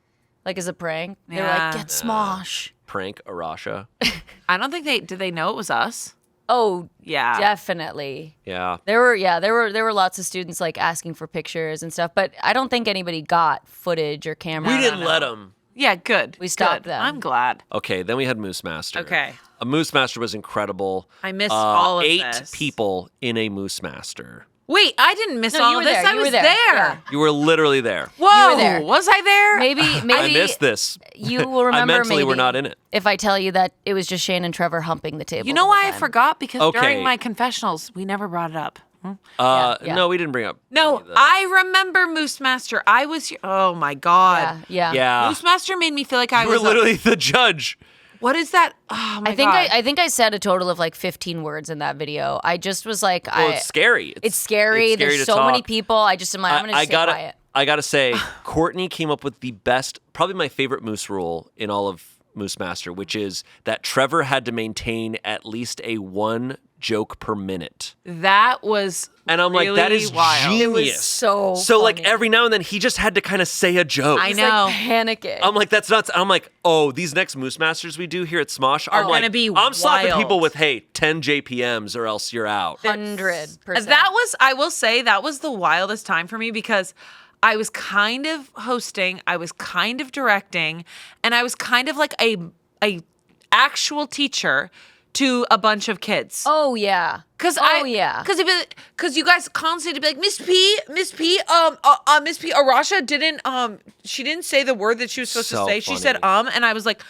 Like as a prank. They were Yeah. like, get Smosh. Prank Arasha. I don't think did they know it was us? Oh, Yeah. definitely. Yeah. There were lots of students like asking for pictures and stuff, but I don't think anybody got footage or camera. We didn't let them. Yeah, good. We stopped Good. them. I'm glad. Okay, then we had Moose Master. Okay. A Moose Master was incredible. I missed all of 8 this. people in a Moose Master. Wait, I didn't miss No, all you of were this. there. I You was were there. there. Yeah. You were literally there. Whoa, You were there. was I there? Maybe I missed this. you will remember. I mentally maybe were not in it. If I tell you that it was just Shayne and Trevor humping the table. You know the why whole I time. forgot? Because Okay. during my confessionals, we never brought it up. Yeah. No, we didn't bring up. No, any of that. I remember Moose Master. I was. Oh my god. Yeah. Yeah. Moose Master made me feel like I You were was. literally the judge. What is that? Oh my I think god. I think I said a total of like 15 words in that video. I just was like, Well, it's scary. It's scary. There's to so many talk. people. I just am like, I'm gonna just stay quiet. I gotta say, Courtney came up with the best, probably my favorite Moose rule in all of Moose Master, which is that Trevor had to maintain at least a 1 joke per minute. That was. And I'm really like, that is wild. genius. It was so like funny. every now and then he just had to kind of say a joke. I He's know. like panicking. I'm like, that's nuts. I'm like, oh, these next Moose Masters we do here at Smosh Are I'm like, gonna be I'm slapping wild. people with, hey, 10 JPMs or else you're out. 100%. That was, I will say, that was the wildest time for me because I was kind of hosting, I was kind of directing, and I was kind of like a actual teacher to a bunch of kids. Oh yeah. Because yeah. because you guys constantly be like, Miss P, Miss P, Arasha didn't she didn't say the word that she was supposed So to say. She funny. said and I was like,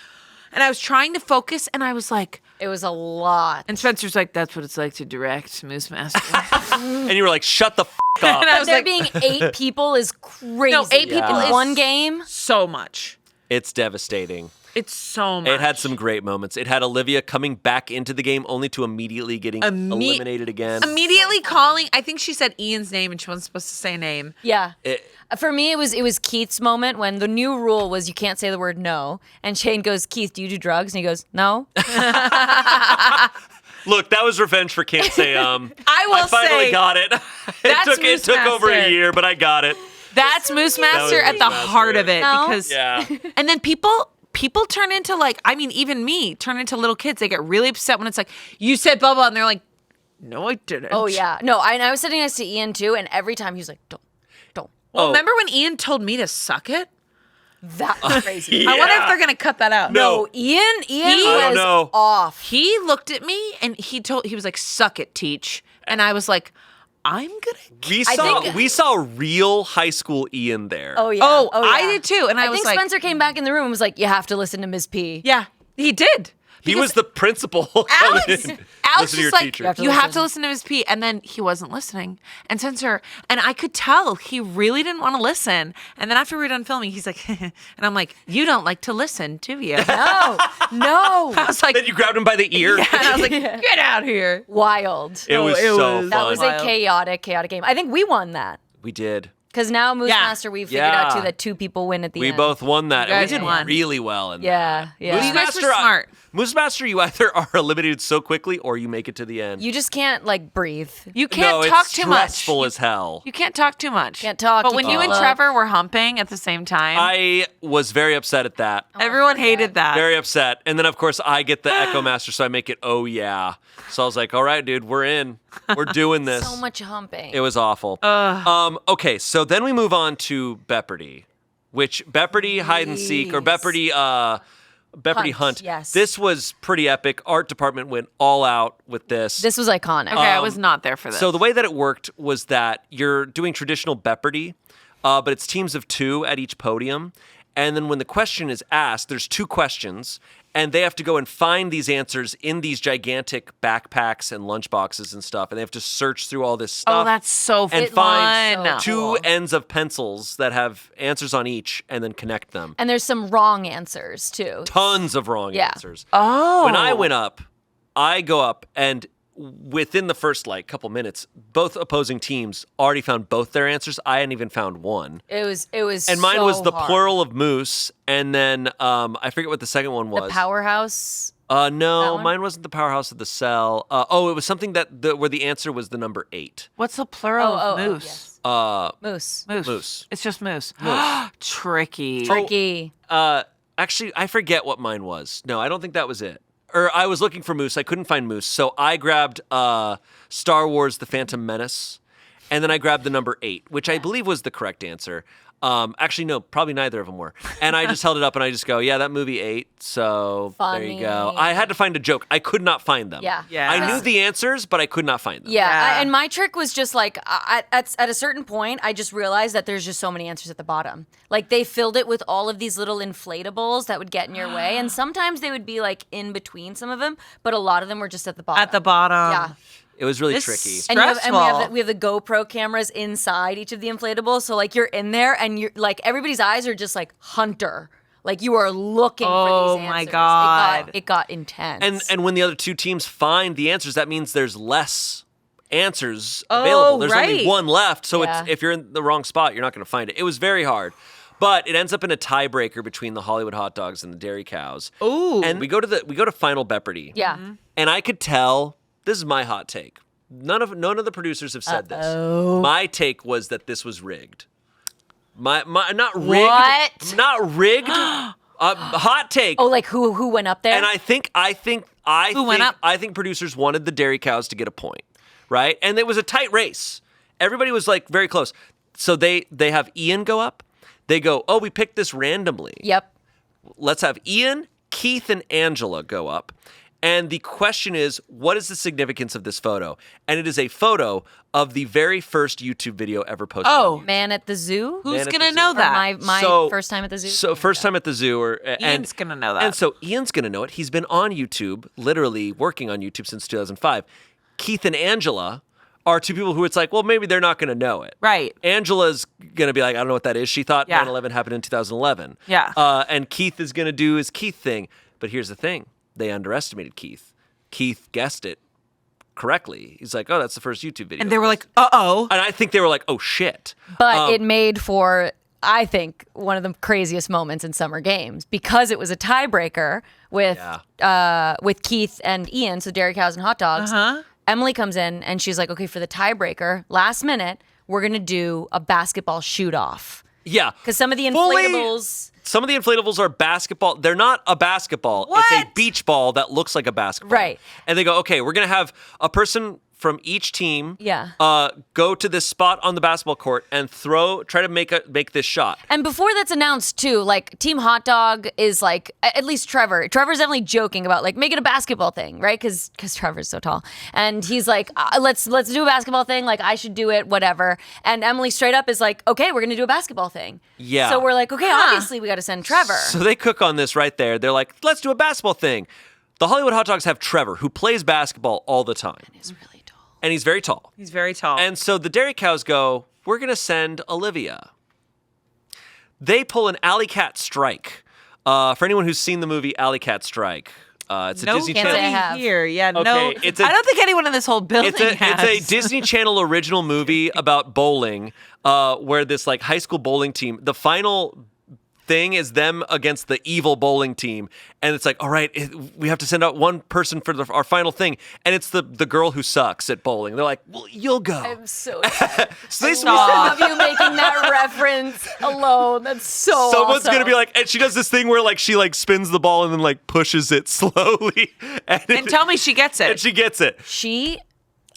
and I was trying to focus, and I was like, It was a lot. and Spencer's like, that's what it's like to direct Moose Master. And you were like, shut the up. And I was There like, being 8 people is crazy. No, 8 people in is one game. so much. It's devastating. It's so much. It had some great moments. It had Olivia coming back into the game only to immediately getting eliminated again. Immediately calling, I think she said Ian's name and she wasn't supposed to say a name. Yeah. It- For me, it was Keith's moment when the new rule was you can't say the word no. And Shayne goes, Keith, do you do drugs? And he goes, no. Look, that was revenge for Can't Say I will I finally say, got it. that's it Moose took over a Master. year, but I got it. That's Moose Master at Moose the Master. heart of it. No. Because Yeah. and then people turn into like, I mean, even me turn into little kids. They get really upset when it's like, you said blah blah, and they're like, no, I didn't. Oh, yeah. No, I was sitting next to Ian, too, and every time he was like, don't. Well, Oh. remember when Ian told me to suck it? That was crazy. I wonder if Yeah. they're gonna cut that out. No. No, Ian I don't was know. off. He looked at me and he was like, suck it, Teach. And I was like, I'm gonna. We saw real high school Ian there. Oh, yeah. Oh, yeah. I did too. And I was think like, Spencer came back in the room and was like, you have to listen to Ms. P. yeah, he did. he was the principal. Alex Listen to your was like, teacher. you have to listen to Ms. P. And then he wasn't listening. And Spencer, and I could tell he really didn't want to listen. And then after we were done filming, he's like, and I'm like, you don't like to listen, do you? No. I was like, Then you grabbed him by the ear. and I was like, get out here. Wild. It was it so was- That fun. was Wild. a chaotic game. I think we won that. We did. Because now Moose Yeah. Master, we figured out, too, Yeah. that 2 people win at the We end. both won that. You And we guys did won. really well in Yeah, that. yeah. Moose You guys were Master, smart. Moose Master, you either are eliminated so quickly or you make it to the end. You just can't like breathe. You can't no, talk it's too much. stressful as hell. You can't talk too much. Can't talk, But you when you can't and look. Trevor were humping at the same time, I was very upset at that. everyone hated that. Very upset. And then, of course, I get the Echo Master, so I make it, oh, yeah. So I was like, all right, dude, we're in. We're doing this. So much humping. It was awful. Okay, so then we move on to Beopardy, which Beopardy Hide and Seek, or Beopardy Hunt. Yes. This was pretty epic. Art department went all out with this. This was iconic. Okay, I was not there for this. So the way that it worked was that you're doing traditional Beopardy, but it's teams of 2 at each podium. And then when the question is asked, there's 2 questions, and they have to go and find these answers in these gigantic backpacks and lunchboxes and stuff, and they have to search through all this stuff. Oh, that's so fun. and find so 2 cool. ends of pencils that have answers on each, and then connect them. And there's some wrong answers too. Tons of wrong Yeah. answers. Oh. When I went up, I go up, and within the first couple minutes, both opposing teams already found both their answers. I hadn't even found one. It was And mine so was the hard. plural of moose, and then I forget what the second one was. The powerhouse. No, that one? mine wasn't the powerhouse of the cell. It was something where the answer was the number 8. What's the plural of moose? yes. Uh, Moose. Moose. It's just moose. Tricky. Tricky. Actually, I forget what mine was. No, I don't think that was it. Or I was looking for moose. I couldn't find moose, so I grabbed Star Wars: The Phantom Menace, and then I grabbed the number 8, which I believe was the correct answer. Actually, no, probably neither of them were. And I just held it up and I just go, yeah, that movie 8. So there you go. Funny. I had to find a joke. I could not find them. Yeah. Yeah. I knew the answers, but I could not find them. Yeah, Yeah. and my trick was just like at a certain point, I just realized that there's just so many answers at the bottom. Like they filled it with all of these little inflatables that would get in your way, and sometimes they would be like in between some of them, but a lot of them were just at the bottom. At the bottom. Yeah. It was really This- tricky. And we have the GoPro cameras inside each of the inflatables, so like you're in there and you're like everybody's eyes are just like hunter. Like you are looking for Oh these my answers. God. It got intense. And when the other 2 teams find the answers, that means there's less answers available. There's only right. one left. So Yeah. if you're in the wrong spot, you're not going to find it. It was very hard. But it ends up in a tiebreaker between the Hollywood hot dogs and the dairy cows. Ooh. And we go to Final Beopardy. yeah. And I could tell, this is my hot take. None of the producers have said this. My take was that this was rigged. My not rigged. What? Not rigged. Hot take. Oh, like who went up there? And I think went up? I think producers wanted the dairy cows to get a point, right? And it was a tight race. Everybody was like very close. So they have Ian go up. They go, oh, we picked this randomly. Yep. Let's have Ian, Keith, and Angela go up. And the question is, what is the significance of this photo? And it is a photo of the very first YouTube video ever posted. Oh, on YouTube. Man at the Zoo. Who's Man at going to the know zoo. Or that? my So- first time at the zoo. So first time at the zoo, Ian's gonna know that. And so Ian's gonna know it. He's been on YouTube, literally working on YouTube since 2005. Keith and Angela are 2 people who it's like, well, maybe they're not gonna know it. Right. Angela's gonna be like, I don't know what that is. She thought Yeah. 9/11 happened in 2011. Yeah. And Keith is gonna do his Keith thing. But here's the thing: they underestimated Keith. Keith guessed it correctly. He's like, oh, that's the first YouTube video. And they were like, uh-oh. and I think they were like, oh shit. But it made for, I think, one of the craziest moments in Summer Games because it was a tiebreaker with Keith and Ian, so dairy cows and hot dogs. Emily comes in and she's like, okay, for the tiebreaker, last minute, we're gonna do a basketball shoot off Yeah. because some of the Fully- inflatables. Some of the inflatables are basketball. They're not a basketball. It's a What? beach ball that looks like a basketball. Right. And they go, okay, we're going to have a person from each team Yeah. go to this spot on the basketball court and try to make this shot. And before that's announced too, like Team Hot Dog is like, at least Trevor's definitely joking about like make it a basketball thing, right? Because Trevor's so tall, and he's like, let's do a basketball thing. Like I should do it, whatever. And Emily straight up is like, okay, we're gonna do a basketball thing. Yeah. So we're like, okay, obviously we got to send Trevor. So they cook on this right there. They're like, let's do a basketball thing. The Hollywood Hot Dogs have Trevor, who plays basketball all the time. He's really tall. And he's very tall. He's very tall. And so the dairy cows go, we're going to send Olivia. They pull an Alley Cat Strike. For anyone who's seen the movie Alley Cat Strike, it's a Disney can't say I Channel. have. Here. Yeah, Okay, no. it's a- I don't think anyone in this whole building has. It's a Disney Channel original movie about bowling, where this like high school bowling team, the final thing is them against the evil bowling team, and it's like, all right, we have to send out one person for our final thing, and it's the girl who sucks at bowling. They're like, well, you'll go. I'm so sad. So they I love you making that reference alone. That's so Someone's awesome. gonna be like, and she does this thing where like she like spins the ball and then like pushes it slowly, and tell me she gets it. and she gets it.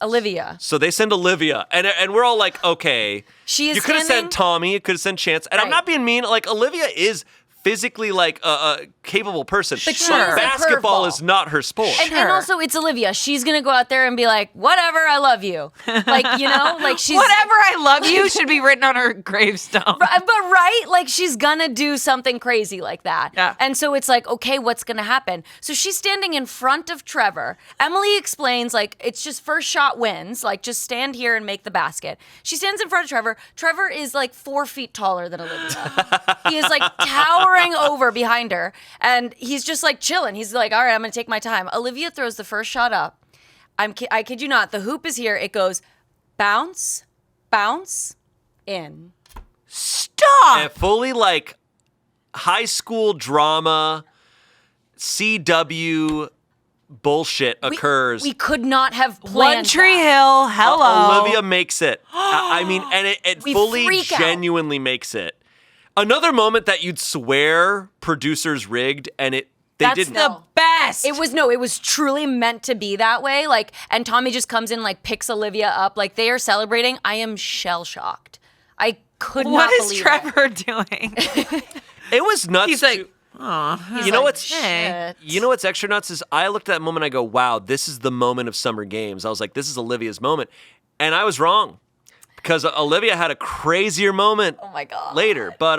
Olivia. So they send Olivia, and we're all like, okay. She is You could have standing- sent Tommy. You could have sent Chance. And I'm Right. not being mean. Like, Olivia is physically like a capable person. But she is a Basketball curveball. is not her sport. And also, it's Olivia. She's gonna go out there and be like, "Whatever, I love you." Like, you know, like she's Whatever I love you should be written on her gravestone. But right, like she's gonna do something crazy like that. Yeah. And so it's like, okay, what's gonna happen? So she's standing in front of Trevor. Emily explains, like, it's just first shot wins. Like, just stand here and make the basket. She stands in front of Trevor. Trevor is like 4 feet taller than Olivia. He is like towering over behind her, and he's just like chilling. He's like, all right, I'm gonna take my time. Olivia throws the first shot up. I kid you not. The hoop is here. It goes bounce, bounce, in. Stop. And fully like high school drama, CW bullshit occurs. We could not have planned One Tree that. Hill. Hello. Olivia makes it. I mean, and it We fully freak out. genuinely makes it. Another moment that you'd swear producers rigged, and they That's didn't. The best. It was truly meant to be that way. Like, and Tommy just comes in, like, picks Olivia up. Like, they are celebrating. I am shell shocked. I could What not is believe Trevor doing? It was nuts. He's like, you know what's hey. you know what's extra nuts is I looked at that moment. I go, wow, this is the moment of Summer Games. I was like, this is Olivia's moment, and I was wrong. Because Olivia had a crazier moment my God. later. But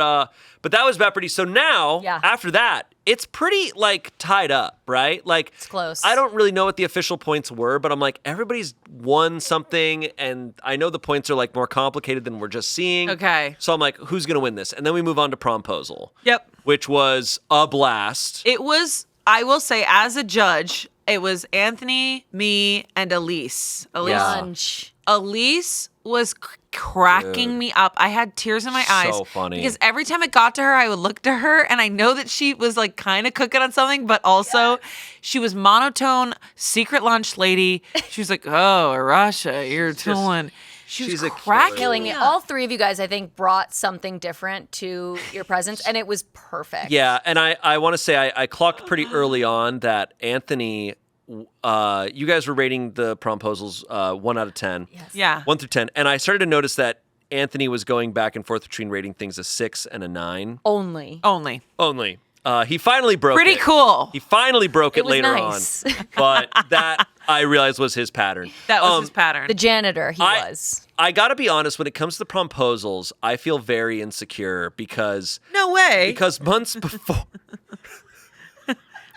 that was Beopardy. So now, Yeah. after that, it's pretty, like, tied up, right? Like, It's close. I don't really know what the official points were, but I'm like, everybody's won something, and I know the points are, like, more complicated than we're just seeing. Okay. So I'm like, who's going to win this? And then we move on to Promposal. Yep. Which was a blast. It was, I will say, as a judge, it was Anthony, me, and Elise. Yeah. Lunch. Elise was cracking me up. I had tears in my eyes. So funny. Because every time it got to her, I would look to her, and I know that she was like kind of cooking on something, but also she was monotone, secret lunch lady. She was like, "Oh, Arasha, you're doing." She was she's a cracking Killing me it. up. All three of you guys, I think, brought something different to your presence, and it was perfect. Yeah, and I want to say I clocked pretty early on that Anthony, you guys were rating the Promposals 1 out of 10. Yes. Yeah. 1 through 10. And I started to notice that Anthony was going back and forth between rating things a 6 and a 9. Only. Only. Only. He finally broke Pretty it. cool. He finally broke it was later nice. on. But that, I realized, was his pattern. That was his pattern. The janitor, he was. I got to be honest, when it comes to Promposals, I feel very insecure because No way. months before...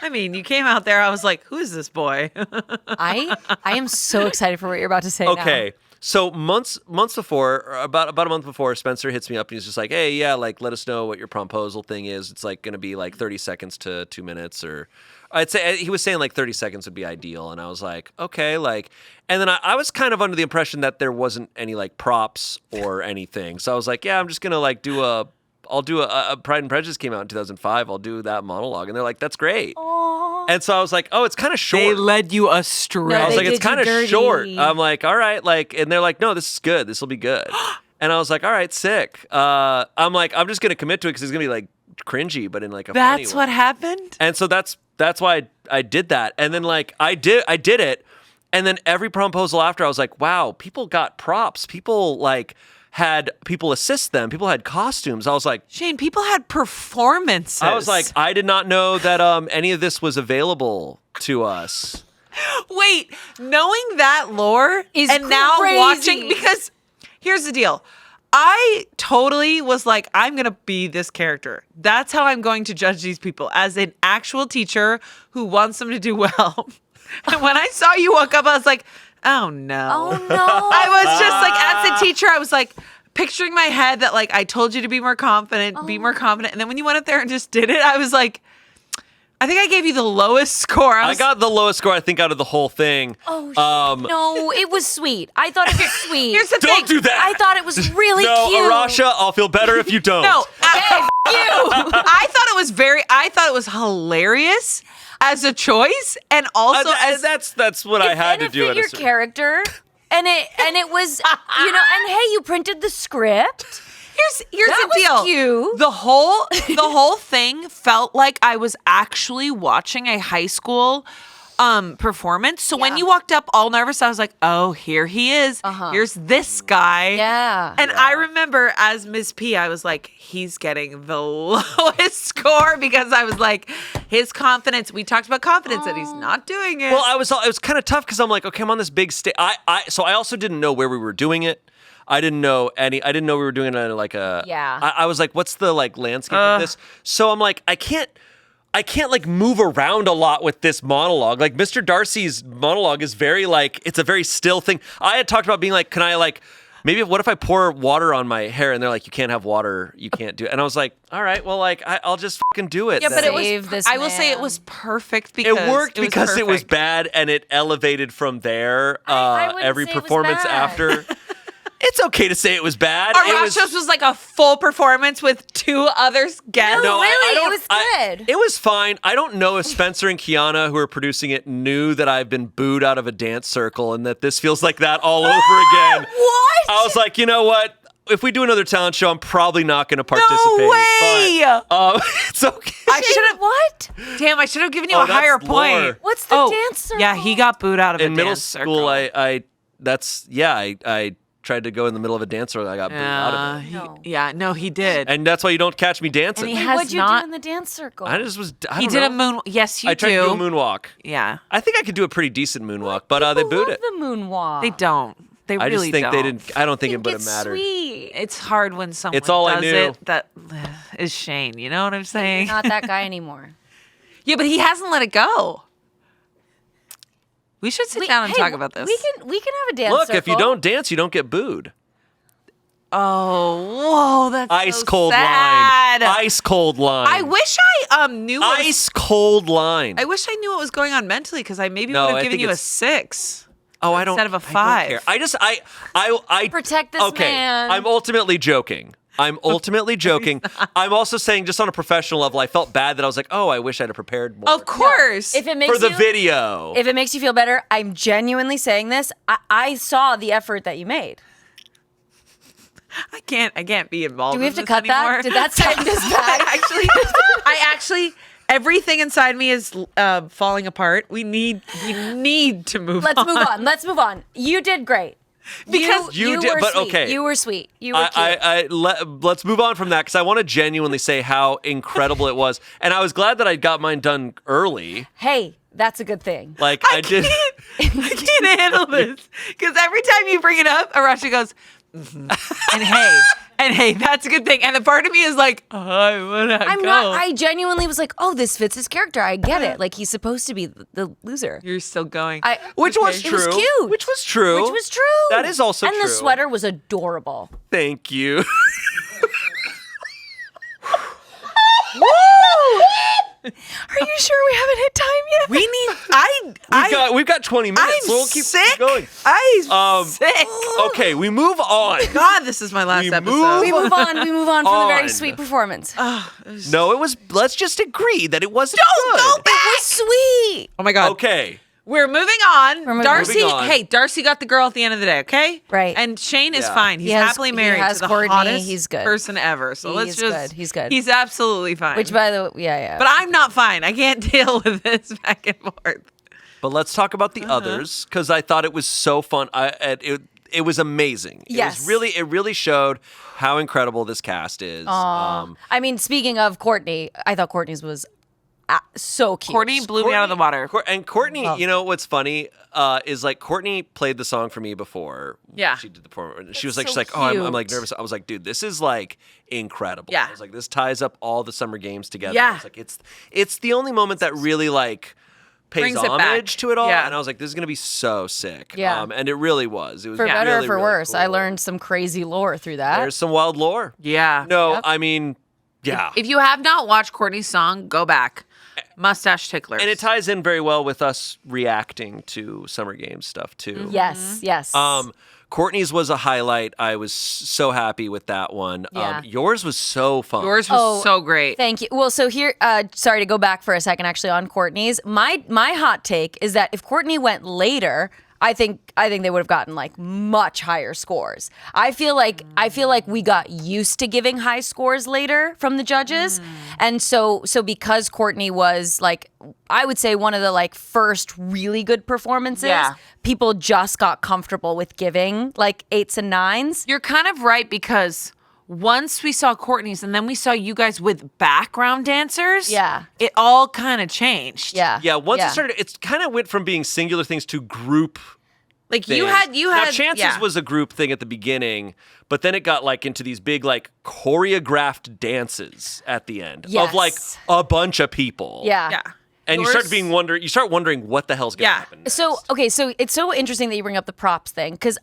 I mean, you came out there, I was like, who is this boy? I am so excited for what you're about to say now. Okay. So months before, or about a month before, Spencer hits me up and he's just like, "Hey, yeah, like let us know what your Promposal thing is. It's like going to be like 30 seconds to 2 minutes, or I'd say he was saying like 30 seconds would be ideal." And I was like, "Okay," like, and then I was kind of under the impression that there wasn't any like props or anything. So I was like, "Yeah, I'm just gonna like I'll do a Pride and Prejudice came out in 2005. I'll do that monologue." And they're like, "That's great." And so I was like, "Oh, it's kind of short." They led you astray. No, I was they like, it's did you kind of dirty. short. I'm like, all right, like, and they're like, no, this is good. This will be good. And I was like, all right, sick. I'm like, I'm just gonna commit to it because it's gonna be like cringy, but in like a funny That's way. what happened? And so that's why I did that. And then like I did it, and then every Promposal after, I was like, wow, people got props. People like had people assist them. People had costumes. I was like, Shayne, people had performances. I was like, I did not know that any of this was available to us. wait, knowing that lore Is and now crazy. watching, because here's the deal. I totally was like, I'm going to be this character. That's how I'm going to judge these people, as an actual teacher who wants them to do well. And when I saw you walk up, I was like, oh no. Oh no. I was just like, as a teacher, I was like, picturing my head that like, I told you to be more confident, be more confident. And then when you went up there and just did it, I was like, I think I gave you the lowest score. I got the lowest score, I think, out of the whole thing. Oh, no, it was sweet. I thought it was sweet. Here's the Don't thing. do that. I thought it was really no, cute. Arasha, I'll feel better if you don't. No, I thought it was hilarious as a choice, and also that's what I had to do. It fit your character, and it was and hey, you printed the script. Here's That the deal. was cute. The whole thing felt like I was actually watching a high school performance. So when you walked up all nervous, I was like, oh, here he is. Here's this guy. Yeah. And I remember as Ms. P, I was like, he's getting the lowest score because I was like, his confidence. We talked about confidence and he's not doing it. Well, it was kind of tough because I'm like, okay, I'm on this big stage. So I also didn't know where we were doing it. I didn't know we were doing it in like a. Yeah. I was like, what's the like landscape of this? So I'm like, I can't like move around a lot with this monologue. Like Mr. Darcy's monologue is very like, it's a very still thing. I had talked about being like, can I like, maybe what if I pour water on my hair? And they're like, you can't have water. You can't do it. And I was like, all right, well, like I'll just fucking do it. Yeah, but then. I will say it was perfect because it worked because it was bad and it elevated from there. I wouldn't Every say it was performance bad. after. It's okay to say it was bad. Arasha's was like a full performance with 2 other guests. No, really, I don't, it was good. It was fine. I don't know if Spencer and Kiana, who are producing it, knew that I've been booed out of a dance circle and that this feels like that all over again. What? I was like, you know what? If we do another talent show, I'm probably not going to participate. No way! But, it's okay. I should have. What? Damn, I should have given you a that's higher lore. point. What's the dance circle? Yeah, he got booed out of In a middle dance school, circle. I tried to go in the middle of a dance circle. I got booed out of it. No, he did. And that's why you don't catch me dancing. And he has What'd you not- do in the dance circle? I He did a moon. Yes, you I tried to do a moonwalk. Yeah, I think I could do a pretty decent moonwalk, but they People booed love it. the moonwalk. they don't. They I really just think don't. they didn't. I don't think it would have it's mattered. sweet. It's hard when someone It's all I does knew. it that is Shayne. You know what I'm saying? Not that guy anymore. Yeah, but he hasn't let it go. We should sit down and talk about this. We can have a dance Look, circle. if you don't dance, you don't get booed. Oh, whoa, that's Ice so cold sad. line. Ice cold line. I wish I knew. Ice cold line. I wish I knew what was going on mentally because I maybe No, would I have given think you a it's- 6. Oh, I don't. instead of a I don't 5. care. I Protect this okay, man. I'm ultimately joking. I'm also saying, just on a professional level, I felt bad that I was like, oh, I wish I'd have prepared more. Of course. If it makes for the you, video. If it makes you feel better, I'm genuinely saying this. I saw the effort that you made. I can't be involved. Do we have in to this cut anymore. that? Did that sound this bad? I actually, everything inside me is falling apart. We need to move. Let's move on. You did great. Because you you did- were but sweet. okay. You were sweet. You were cute. Let's move on from that because I want to genuinely say how incredible it was, and I was glad that I got mine done early. Hey, that's a good thing. Like I did. I can't handle this because every time you bring it up, Arasha goes, and hey, that's a good thing. And the part of me is like, I wanna go. I genuinely was like, oh, this fits his character. I get it. Like he's supposed to be the loser. You're still going. Which was It true. was cute. Which was true. Which was true. That is also and true. And the sweater was adorable. Thank you. Are you sure we haven't hit time yet? We need. We've got 20 minutes. I'm so we'll keep sick. going. I'm sick. Okay, we move on. God, this is my last We episode. We move on. We move on from the very On. sweet performance. No, it was. Let's just agree that it wasn't good. Go back. It was sweet. Oh my God. Okay. We're moving on. moving Darcy, on. hey, Darcy got the girl at the end of the day, okay? Right. And Shayne is Yeah. fine. He's He has- happily he married has to the Courtney. hottest He's good. person ever. So let's He's just. good. He's good. He's absolutely fine. Which, by the way, yeah. But I'm not fine. I can't deal with this back and forth. But let's talk about the others because I thought it was so fun. It was amazing. Yes. It really showed how incredible this cast is. I mean, speaking of Courtney, I thought Courtney's was so cute. Courtney blew me out of the water. And Courtney, you know what's funny is like Courtney played the song for me before. Yeah. She did the performance. She was so like, she's like, oh, I'm like cute. nervous. I was like, dude, this is like incredible. Yeah. I was like, this ties up all the summer games together. Yeah. I was like, it's the only moment that really like pays Brings it back. homage to it all. Yeah. And I was like, this is gonna be so sick. Yeah. And it really was. It was For better really, or for really worse, I cool. learned some crazy lore through that. There's some wild lore. Yeah. No, Yep. I mean, yeah. If you have not watched Courtney's song, go back. Mustache Ticklers. And it ties in very well with us reacting to Summer Games stuff too. Yes, yes. Courtney's was a highlight. I was so happy with that one. Yeah. Yours was so fun. Yours was so great. Thank you. Well, so here, sorry to go back for a second, actually, on Courtney's. My hot take is that if Courtney went later, I think they would have gotten like much higher scores. I feel like we got used to giving high scores later from the judges, and so because Courtney was like, I would say one of the like first really good performances. Yeah. People just got comfortable with giving like 8s and 9s. You're kind of right, because once we saw Courtney's and then we saw you guys with background dancers, it all kind of changed. Yeah, once it started, it kind of went from being singular things to group. Like things. you had Now, Chances was a group thing at the beginning, but then it got like into these big like choreographed dances at the end of like a bunch of people. Yeah. And you start wondering what the hell's going to happen next. So it's so interesting that you bring up the props thing, because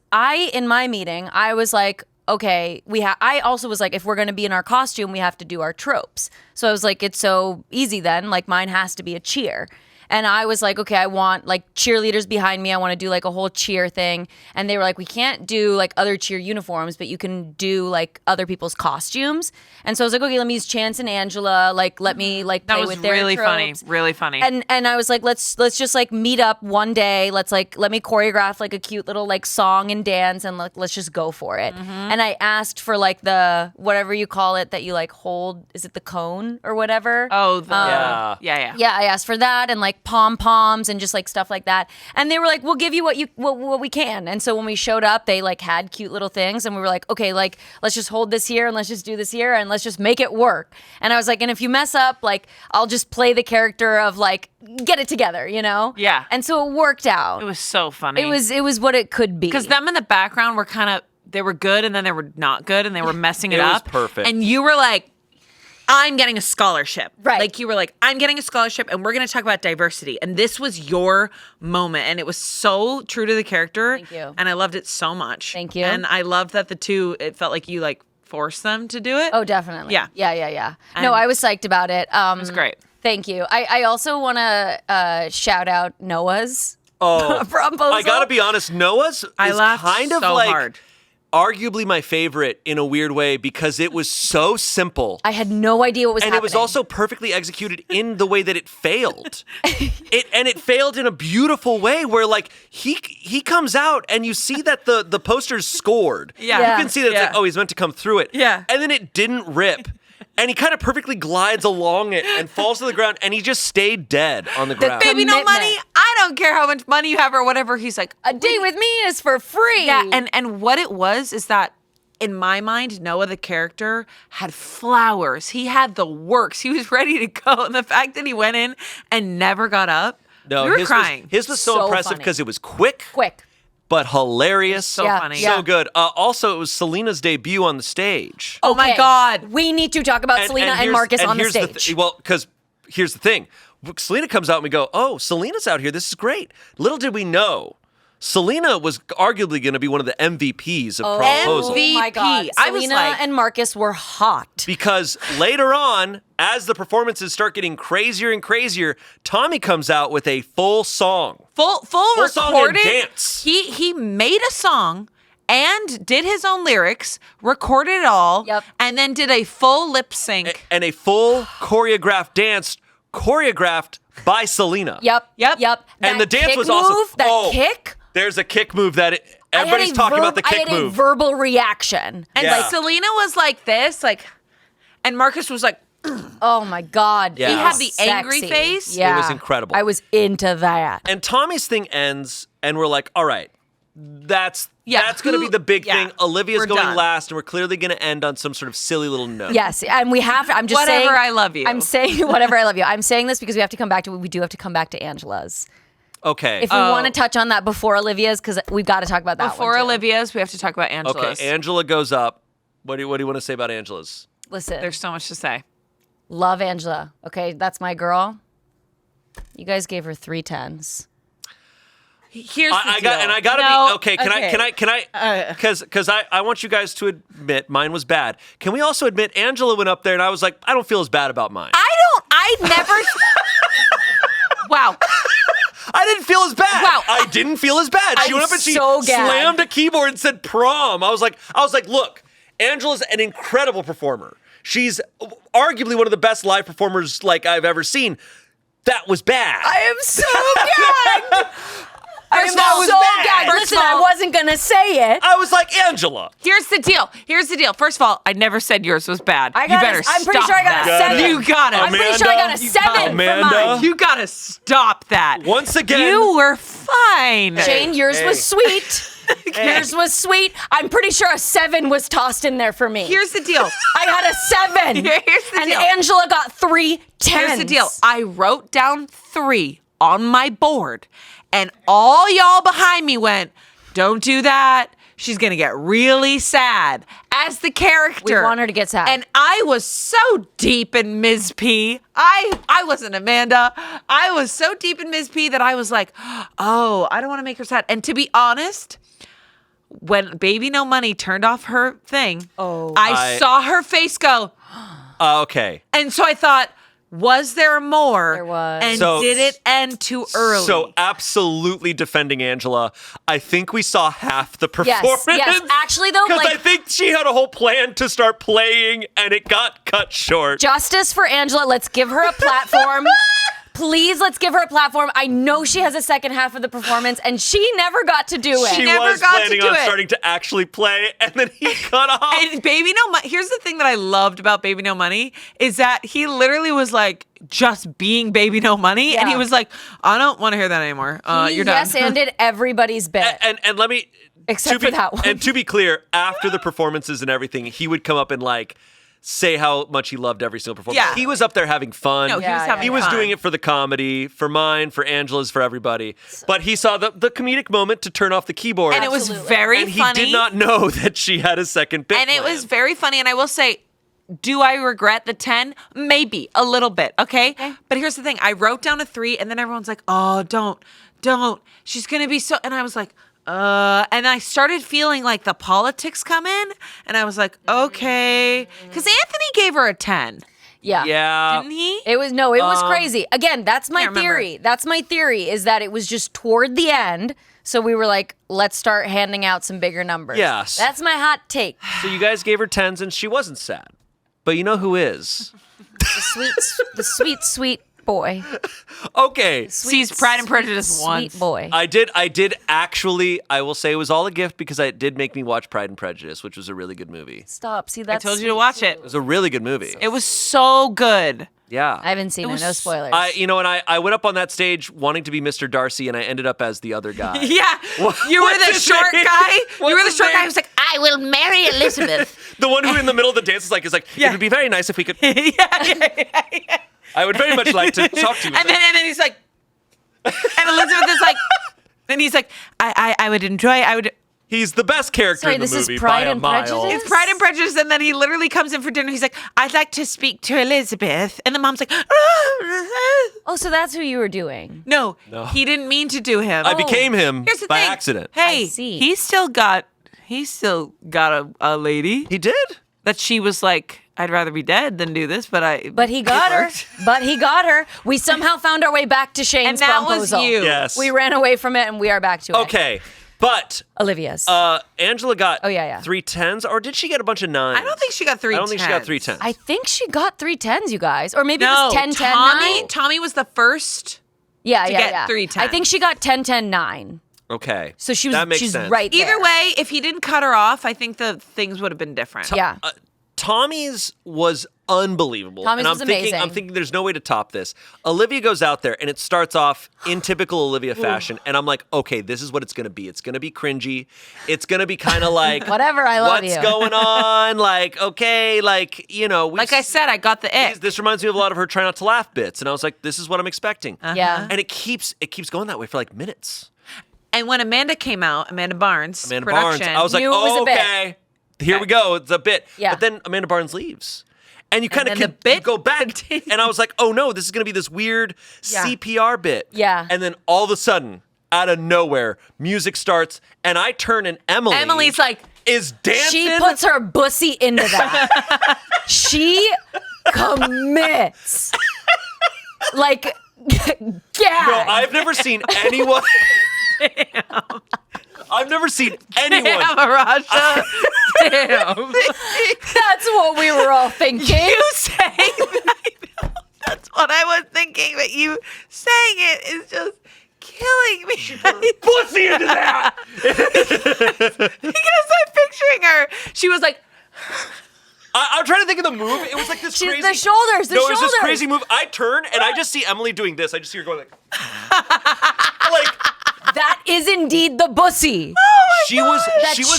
in my meeting, I was like, okay, I also was like, if we're going to be in our costume, we have to do our tropes. So I was like, it's so easy then, like mine has to be a cheer. And I was like, okay, I want like cheerleaders behind me. I want to do like a whole cheer thing. And they were like, we can't do like other cheer uniforms, but you can do like other people's costumes. And so I was like, okay, let me use Chance and Angela. Like, let me like play with their really tropes. funny, really funny. And I was like, let's just like meet up one day. Let me choreograph like a cute little like song and dance, and like let's just go for it. And I asked for like the whatever you call it that you like hold. Is it the cone or whatever? Oh, yeah. Yeah, I asked for that and like pom-poms and just like stuff like that. And they were like, we'll give you what we can. And so when we showed up, they like had cute little things, and we were like, okay, like let's just hold this here and let's just do this here and let's just make it work. And I was like, and if you mess up, like I'll just play the character of like get it together, you know? Yeah. And so it worked out. It was so funny. It was what it could be. Because them in the background were kind of, they were good and then they were not good and they were messing it up. It was perfect. And you were like, I'm getting a scholarship. Right. Like you were like, I'm getting a scholarship and we're going to talk about diversity. And this was your moment. And it was so true to the character. Thank you. And I loved it so much. Thank you. And I loved that it felt like you like forced them to do it. Oh, definitely. Yeah. Yeah. And No, I was psyched about it. it was great. Thank you. I also want to shout out Noah's Promposal. I gotta be honest, Noah's I is laughed kind of so like hard. arguably my favorite in a weird way, because it was so simple. I had no idea what was And happening. it was also perfectly executed in the way that it failed. It failed in a beautiful way where like he comes out and you see that the poster's scored. Yeah. Yeah. You can see that it's like, oh, he's meant to come through it. Yeah. And then it didn't rip. And he kind of perfectly glides along it and falls to the ground, and he just stayed dead on the ground. Baby, no Commitment. money. I don't care how much money you have or whatever. He's like, A date with me is for free. yeah. And what it was is that in my mind, Noah, the character, had flowers. He had the works. He was ready to go. And the fact that he went in and never got up, No, we were his crying. His was so So impressive funny. because it was quick, Quick. but hilarious. So Yeah, funny. yeah. So good. Also, it was Selina's debut on the stage. Oh my Okay. God. We need to talk about Selina and here's- Marcus on the here's stage. well, because here's the thing. Selina comes out and we go, oh, Selina's out here. This is great. Little did we know, Selina was arguably going to be one of the MVPs of Promposal. MVP. Oh my God. I was Selina like- and Marcus were hot. Because later on, as the performances start getting crazier and crazier, Tommy comes out with a full song. Full song and recorded. dance. He made a song and did his own lyrics, recorded it all, Yep. and then did a full lip sync. And a full choreographed dance choreographed by Selina. Yep. Yep. And That the dance kick was awesome. move, that Oh, kick. There's a kick move that everybody's I had a talking about the kick I had a move. verbal reaction. And Yeah. like Selina was like this, like, and Marcus was like, Oh my God. Yeah. he It had was the angry Sexy. face. Yeah. It was incredible. I was into that. And Tommy's thing ends, and we're like, all right, that's going to be who- the big yeah, thing. Olivia's we're going done. last, and we're clearly going to end on some sort of silly little note. Yes, and we have to. I'm just Whatever, saying. I love you. I'm saying whatever I love you. I'm saying this because we have to come back to. We do have to come back to Angela's. Okay. If we want to touch on that before Olivia's, because we've got to talk about that Before one too. Olivia's, we have to talk about Angela's. Okay, Angela goes up. What do you want to say about Angela's? Listen, There's so much to say. love Angela. Okay, that's my girl. You guys gave her 3 10s. Here's the I deal. gotta No, be okay. Can I? Because I want you guys to admit mine was bad. Can we also admit Angela went up there and I was like, I don't feel as bad about mine. I never. Wow. I didn't feel as bad. Wow. I didn't feel as bad. She I'm went up and she so gagged. slammed a keyboard and said prom. I was like, look, Angela's an incredible performer. She's arguably one of the best live performers like I've ever seen. That was bad. I am so gagged. I am First of all, so bad. gagged. First Listen, of all- I wasn't going to say it. I was like, Angela. Here's the deal. First of all, I never said yours was bad. I you got better I'm pretty stop sure I got that. a 7. You got it. I'm pretty sure I got a 7 Amanda. for mine. You gotta stop that. Once again. You were fine. Shayne, yours Hey. was sweet. Yours was sweet. I'm pretty sure a 7 was tossed in there for me. Here's the deal. I got a 7. Here's the and deal. Angela got 3 10s. Here's the deal. I wrote down 3 on my board, and all y'all behind me went, "Don't do that. She's gonna get really sad." As the character, We want her to get sad. And I was so deep in Ms. P. I wasn't Amanda. I was so deep in Ms. P that I was like, "Oh, I don't want to make her sad." And to be honest, when Baby No Money turned off her thing, I saw her face go, Okay. and so I thought, was there more? There was. And So- did it end too early? So absolutely defending Angela. I think we saw half the performance. Yes. Actually, though, Because like, I think she had a whole plan to start playing and it got cut short. justice for Angela. Let's give her a platform. Please, let's give her a platform. I know she has a second half of the performance, and she never got to do it. She never was got to planning do on it. starting to actually play, and then he cut off. And Baby No Money, here's the thing that I loved about Baby No Money is that he literally was like just being Baby No Money, and he Yeah. was like, "I don't want to hear that anymore. He You're done." yes-anded everybody's bit. and let me Except to be, for that one. And to be clear, after the performances and everything, he would come up and like say how much he loved every single performance. Yeah. He was up there having fun. No, he Yeah, was having He was fun. doing it for the comedy, for mine, for Angela's, for everybody. But he saw the comedic moment to turn off the keyboard. And it was Absolutely. very and he funny. did not know that she had a second bit And it plan. was very funny. And I will say, do I regret the 10? Maybe a little bit. Okay. But here's the thing. I wrote down a 3 and then everyone's like, "Oh, don't. She's going to be so," and I was like, and I started feeling like the politics come in and I was like, okay. Cause Anthony gave her a 10. yeah. Yeah. Didn't he? It was crazy. Again, that's my Can't remember. theory. That's my theory is that it was just toward the end. So we were like, let's start handing out some bigger numbers. Yes. That's my hot take. So you guys gave her 10s and she wasn't sad. But you know who is? The sweet boy. Okay. Sees Pride and Prejudice once. Sweet boy. I did actually, I will say it was all a gift because it did make me watch Pride and Prejudice, which was a really good movie. Stop. See, I that's told you to watch it. It was a really good movie. It was so good. Yeah. I haven't seen it. No spoilers. I went up on that stage wanting to be Mr. Darcy and I ended up as the other guy. Yeah. You were what's the his short name? guy. You What's were the his short guy name? who was like, "I will marry Elizabeth." The one who in the middle of the dance is like, it would be very nice if we could. yeah. I would very much like to talk to you. And then he's like, and Elizabeth is like, and he's like, I would. He's the best character Sorry, in the this is movie Pride by a and mile. Prejudice? It's Pride and Prejudice, and then he literally comes in for dinner. He's like, "I'd like to speak to Elizabeth," and the mom's like, oh, so that's who you were doing. No, he didn't mean to do him. I became him Here's the by thing. accident. Hey, I see. he still got a lady He did? that she was like, "I'd rather be dead than do this," but He got her. But he got her. We somehow found our way back to Shayne's And that was Promposal. you. Yes. We ran away from it and we are back to it. Okay. But Olivia's. Angela got Oh, yeah. 3 10s, or did she get a bunch of 9s? I don't think she got 3 I don't think she got 3 10s. 10s. I think she got 3 10s, you guys. Or maybe it No, was 10 10 Tommy 9. Tommy was the first. Yeah, to yeah, get yeah. 3 10s. I think she got 10 10 9. Okay. So That makes she's sense. right there. Either way, if he didn't cut her off, I think the things would have been different. Yeah. Tommy's was unbelievable. Tommy's and I'm was thinking, amazing. I'm thinking there's no way to top this. Olivia goes out there and it starts off in typical Olivia fashion. And I'm like, okay, this is what it's going to be. It's going to be cringy. It's going to be kind of like, Whatever, I love what's you. going on? Like, okay, like, you know. Like I said, I got the ick. This reminds me of a lot of her try not to laugh bits. And I was like, this is what I'm expecting. Yeah. And it keeps going that way for like minutes. And when Amanda came out, Amanda Barnes, production, I was like, knew it was oh, a bit. okay. Here we go. It's a bit. Yeah. But then Amanda Barnes leaves. And you kind of then the bit go back. continues. And I was like, oh no, this is going to be this weird Yeah. CPR bit. Yeah. And then all of a sudden, out of nowhere, music starts. And I turn and Emily's like, is dancing. She puts her bussy into that. She commits. Like, Gag. No, I've never seen anyone. I've never seen anyone. Damn, Arasha. Damn. That's what we were all thinking. You saying that, that's what I was thinking, but you saying it is just killing me. Pussy into that. Because I'm picturing her. She was like, I'm trying to think of the move. It was like this crazy. The shoulders. No, it was this crazy move. I turn and I just see Emily doing this. I just see her going like. That is indeed the bussy. She was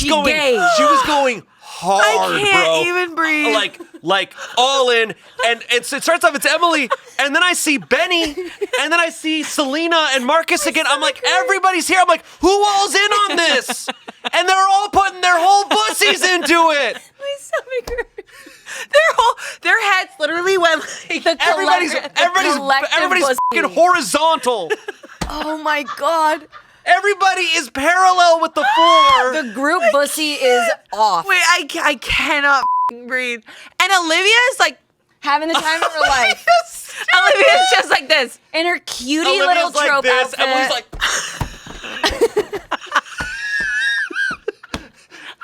going. gave. She was going hard, I can't bro. even breathe. Like all in, and it starts off. It's Emily, and then I see Benny, and then I see Selina and Marcus again. I'm like, everybody's here. I'm like, who all's in on this? And they're all putting their whole pussies into it. My stomach hurts. Their heads literally went like Everybody's pussy. fucking horizontal. Oh my God. Everybody is parallel with the floor. The group bussy is off. Wait, I cannot breathe. And Olivia is like Having the time of her life. Olivia's just like this. In her cutie Olivia's little trope this. outfit. Emily's like,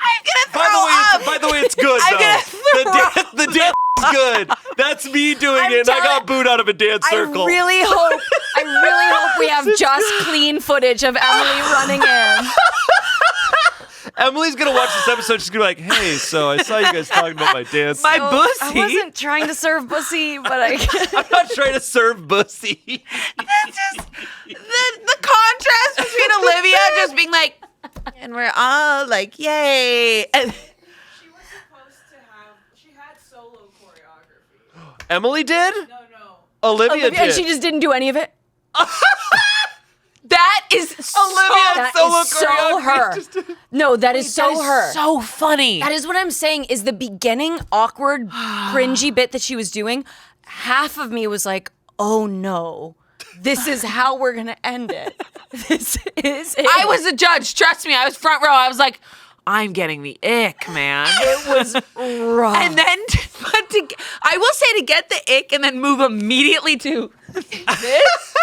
I'm gonna throw up. by the way, it's good I'm though. gonna throw The dance is good. That's me doing it. And I got booed out of a dance circle. I really hope we have just clean footage of Emily running in. Emily's gonna watch this episode. She's gonna be like, "Hey, so I saw you guys talking about my dance. My I bussy. wasn't trying to serve bussy, but I'm not trying to serve bussy." That's just the contrast between Olivia just being like, and we're all like, yay. And She was supposed to have. She had solo choreography. Emily did. No. Olivia did. and she just didn't do any of it. that is That solo is so choreography. her. No, that is so her. So funny. That is what I'm saying is the beginning awkward, cringy bit that she was doing. Half of me was like, oh no, this is how we're going to end it. This is it. I was a judge. Trust me. I was front row. I was like, I'm getting the ick, man. It was rough. And then, I will say to get the ick and then move immediately to this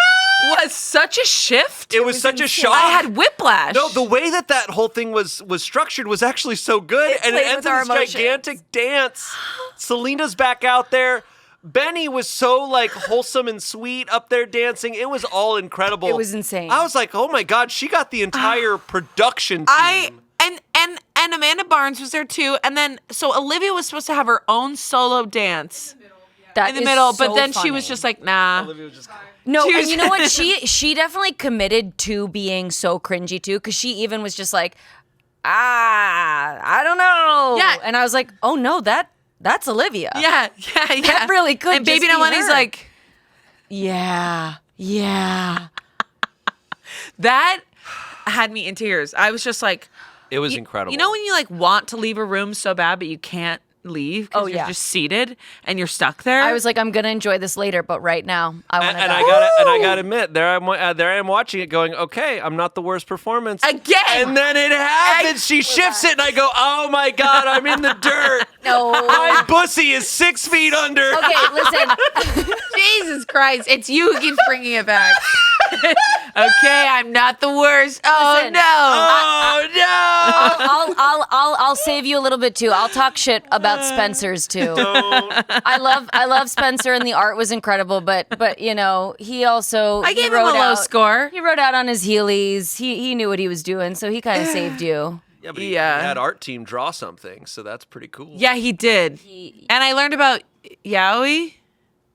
was such a shift. It was such a shock. I had whiplash. No, the way that whole thing was structured was actually so good, and it played ends with in our this emotions. gigantic dance. Selena's back out there. Benny was so like wholesome and sweet up there dancing. It was all incredible. It was insane. I was like, oh my God, she got the entire production team. And Amanda Barnes was there too. And then so Olivia was supposed to have her own solo dance That in the is middle, so but then she was funny. just like, nah. Olivia was just No, She and was- you know what? She definitely committed to being so cringy too, because she even was just like, I don't know. Yeah. And I was like, oh no, that's Olivia. Yeah. That really could And just Baby be Nalani's her. like, Yeah. that had me in tears. I was just like, it was incredible. you know when you like want to leave a room so bad, but you can't leave because Oh, you're yeah. just seated and you're stuck there? I was like, I'm gonna enjoy this later, but right now, I want to. and I gotta admit, there I am watching it, going, okay, I'm not the worst performance Again! And then it happens. She shifts it, and I go, oh my God, I'm in the dirt. No. My pussy is 6 feet under. Okay, listen. Jesus Christ, it's you who keeps bringing it back. Okay, I'm not the worst. Oh Listen, no. Oh no! I'll save you a little bit too. I'll talk shit about Spencer's too. I love Spencer, and the art was incredible. But you know, he also I gave him a low score. He wrote out on his Heelys. He knew what he was doing, so he kind of saved you. Yeah, but he Yeah. had art team draw something, so that's pretty cool. Yeah, he did. And I learned about Yowie.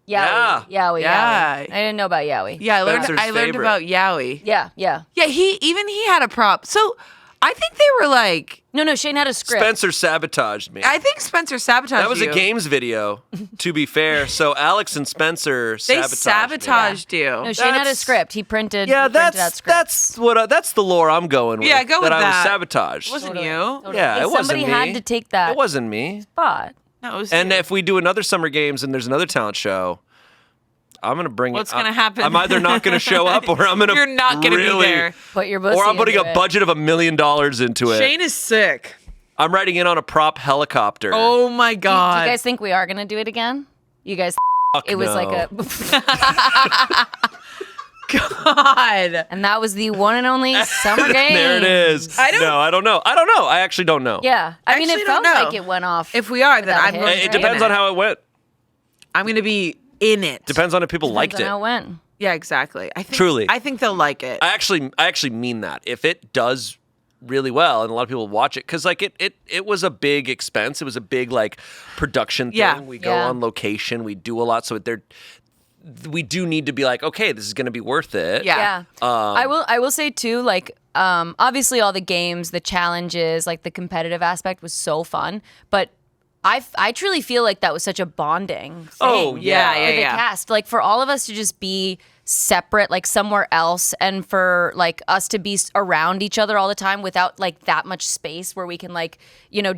Yeah. Yowie. Yeah. I didn't know about Yowie. Yeah, I learned Spencer's favorite. about Yowie. Yeah. Yeah, he had a prop. So I think they were like, No, Shayne had a script. Spencer sabotaged me. I think Spencer sabotaged That was you. a games video, to be fair. So Alex and Spencer They sabotaged me. sabotaged you. No, Shayne had a That's- script. He printed. Yeah, he printed out that's scripts. that's the lore I'm going with. Yeah, go with I was that. sabotaged. It wasn't Totally. you. Totally. Yeah, it wasn't Somebody me. had to take that It wasn't me. spot. No, it was And you. if we do another Summer Games and there's another talent show, I'm gonna bring What's it. gonna happen? I'm either not gonna show up, or I'm gonna. You're not gonna be really, there. Put your pussy Or I'm putting into a it. budget of $1 million into it. Shayne is sick. I'm riding in on a prop helicopter. Oh my Do god. you guys think we are gonna do it again? You guys, Fuck it was no. like a. God. And that was the one and only Summer Games. There it is. I don't know. I actually don't know. Yeah. I mean, Actually it felt don't know. like it went off. If we are, then without a I'm hitch, going to It right? depends on how it went. I'm going to be in it. Depends on if people Depends liked on how it. it went. Yeah, exactly. Truly. I think they'll like it. I actually mean that. If it does really well and a lot of people watch it, because like it was a big expense. It was a big like production thing. Yeah. We go Yeah. on location. We do a lot. So we do need to be like, okay, this is going to be worth it. Yeah. I will say too, like, obviously all the games, the challenges, like the competitive aspect was so fun, but I truly feel like that was such a bonding thing. Oh, yeah. Yeah, with the yeah. cast. Like for all of us to just be separate, like somewhere else, and for like us to be around each other all the time without like that much space where we can like,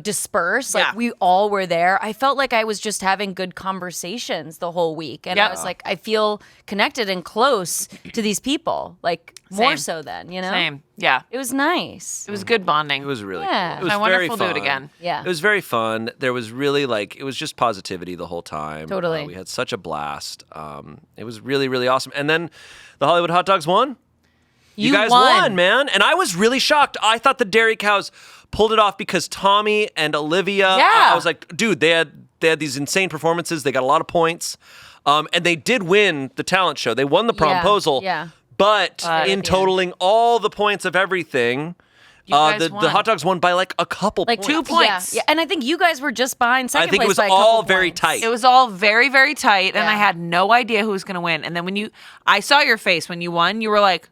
disperse. Like Yeah. we all were there. I felt like I was just having good conversations the whole week. And I Yeah. was like, I feel connected and close to these people. Like more Same. so than, Same. Yeah. It was nice. It was good bonding. It was really Yeah. cool. It was I wonder very if we'll do it fun. again. Yeah. It was very fun. There was really like, it was just positivity the whole time. Totally. We had such a blast. It was really, really awesome. And then the Hollywood Hot Dogs won. You guys won, man. And I was really shocked. I thought the Dairy Cows pulled it off because Tommy and Olivia, Yeah. I was like, dude, they had these insane performances. They got a lot of points. And they did win the talent show. They won the Promposal. Yeah. But in at the totaling all the points of everything, guys the won. hot dogs won by like a couple Like points. 2 points. Yeah. And I think you guys were just behind second I think it place was by a couple all very points. tight. It was all very, very tight, and Yeah. I had no idea who was going to win. And then I saw your face when you won. You were like,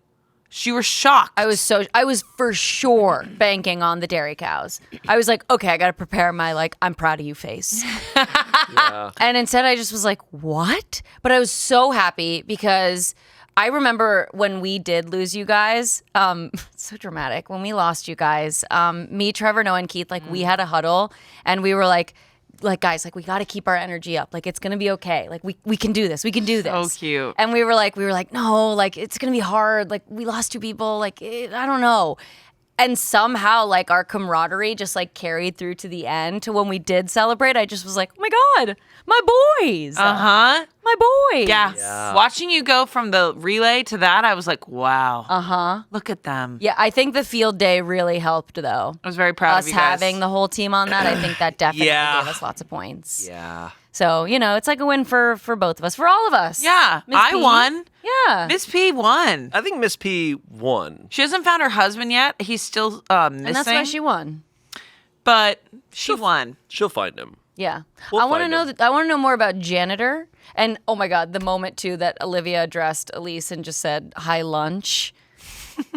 you were shocked. I was for sure banking on the Dairy Cows. I was like, okay, I got to prepare my like, I'm proud of you face. Yeah. And instead I just was like, what? But I was so happy because I remember when we did lose you guys, so dramatic. When we lost you guys, me, Trevor, Noah, and Keith, like we had a huddle and we were like guys, like we got to keep our energy up. Like it's gonna be okay. Like we can do this. We can do this. So cute. And we were like, no, like it's gonna be hard. Like we lost 2 people. Like I don't know. And somehow, like our camaraderie just like carried through to the end. To when we did celebrate, I just was like, oh my god, my boys, Uh-huh. my boys. Yeah. Watching you go from the relay to that, I was like, wow. Look at them. Yeah, I think the field day really helped, though. I was very proud Us of you guys. having the whole team on that, I think that definitely Yeah. gave us lots of points. Yeah. So, it's like a win for both of us, for all of us. Yeah. Miss I P. won. Yeah. Miss P won. I think Miss P won. She hasn't found her husband yet. He's still missing. And that's why she won. But she won. She'll find him. Yeah. We'll I want to find know him. I want to know more about Janitor. And oh my god, the moment too that Olivia addressed Elise and just said, "Hi lunch."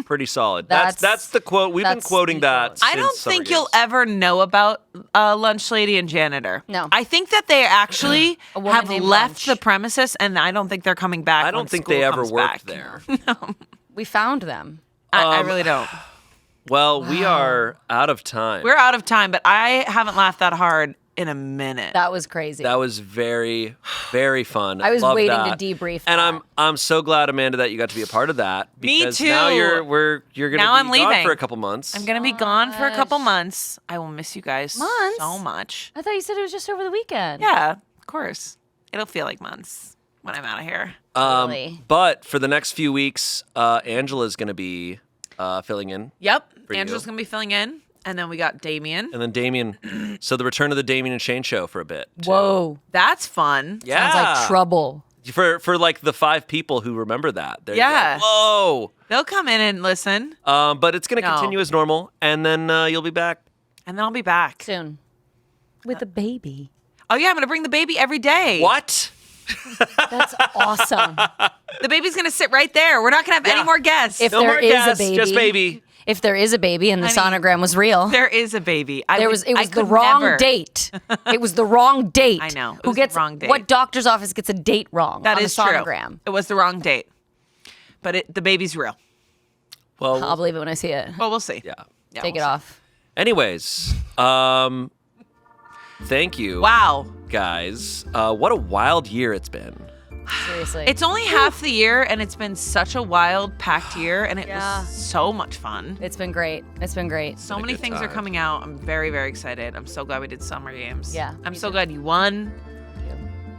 Pretty solid. That's- That's the quote. We've been that's quoting the that. quote. I don't since Summer think you'll Games. ever know about Lunch Lady and Janitor. No. I think that they actually A woman have named left Lunch. the premises, and I don't think they're coming back. I don't when think school they ever comes worked back. there. We found them. I really don't. Well, we are out of time. We're out of time, but I haven't laughed that hard in a minute. That was crazy. That was very, very fun. I was Love waiting that. to debrief And that. I'm so glad, Amanda, that you got to be a part of that. Me Because too. Now you're gonna Now be I'm gone leaving. for a couple months. I'm gonna be gone for a couple months. I will miss you guys Months? so much. I thought you said it was just over the weekend. Yeah, of course. It'll feel like months when I'm out of here. Really. But for the next few weeks, Angela's gonna be filling in, Yep. For you. Angela's gonna be filling in, and then we got Damien. and then Damien. So the return of the Damien and Shayne show for a bit. too. Whoa. That's fun. Yeah. Sounds like trouble. For like the 5 people who remember that. They're Yeah. like, whoa. They'll come in and listen, But it's gonna No. continue as normal, and then you'll be back. and then I'll be back. Soon. With a baby. Oh yeah, I'm gonna bring the baby every day. What? That's awesome. The baby's gonna sit right there. We're not gonna have any Yeah. more guests. If No there more is guests, a baby. just baby. If there is a baby and the Honey, sonogram was real. there is a baby. It was the wrong date. It was the wrong date. I know. It Who was the gets wrong date. What doctor's office gets a date wrong That on is the true. sonogram? It was the wrong date, but the baby's real. Well, I'll believe it when I see it. Well, we'll see. yeah. Yeah, Take we'll it see. off. Anyways, thank you. Wow. Guys. What a wild year it's been. Seriously. It's only half the year, and it's been such a wild, packed year, and it Yeah. was so much fun. It's been great. It's been great. So been a many good things are time. coming out. I'm very, very excited. I'm so glad we did Summer Games. Yeah, I'm me so too. glad you won.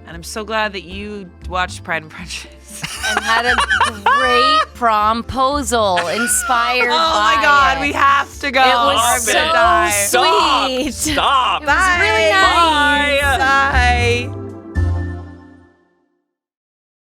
And I'm so glad that you watched Pride and Prejudice. And had a great promposal inspired Oh by my God, it. we have to go. It was I'm gonna die. so sweet. Stop. It was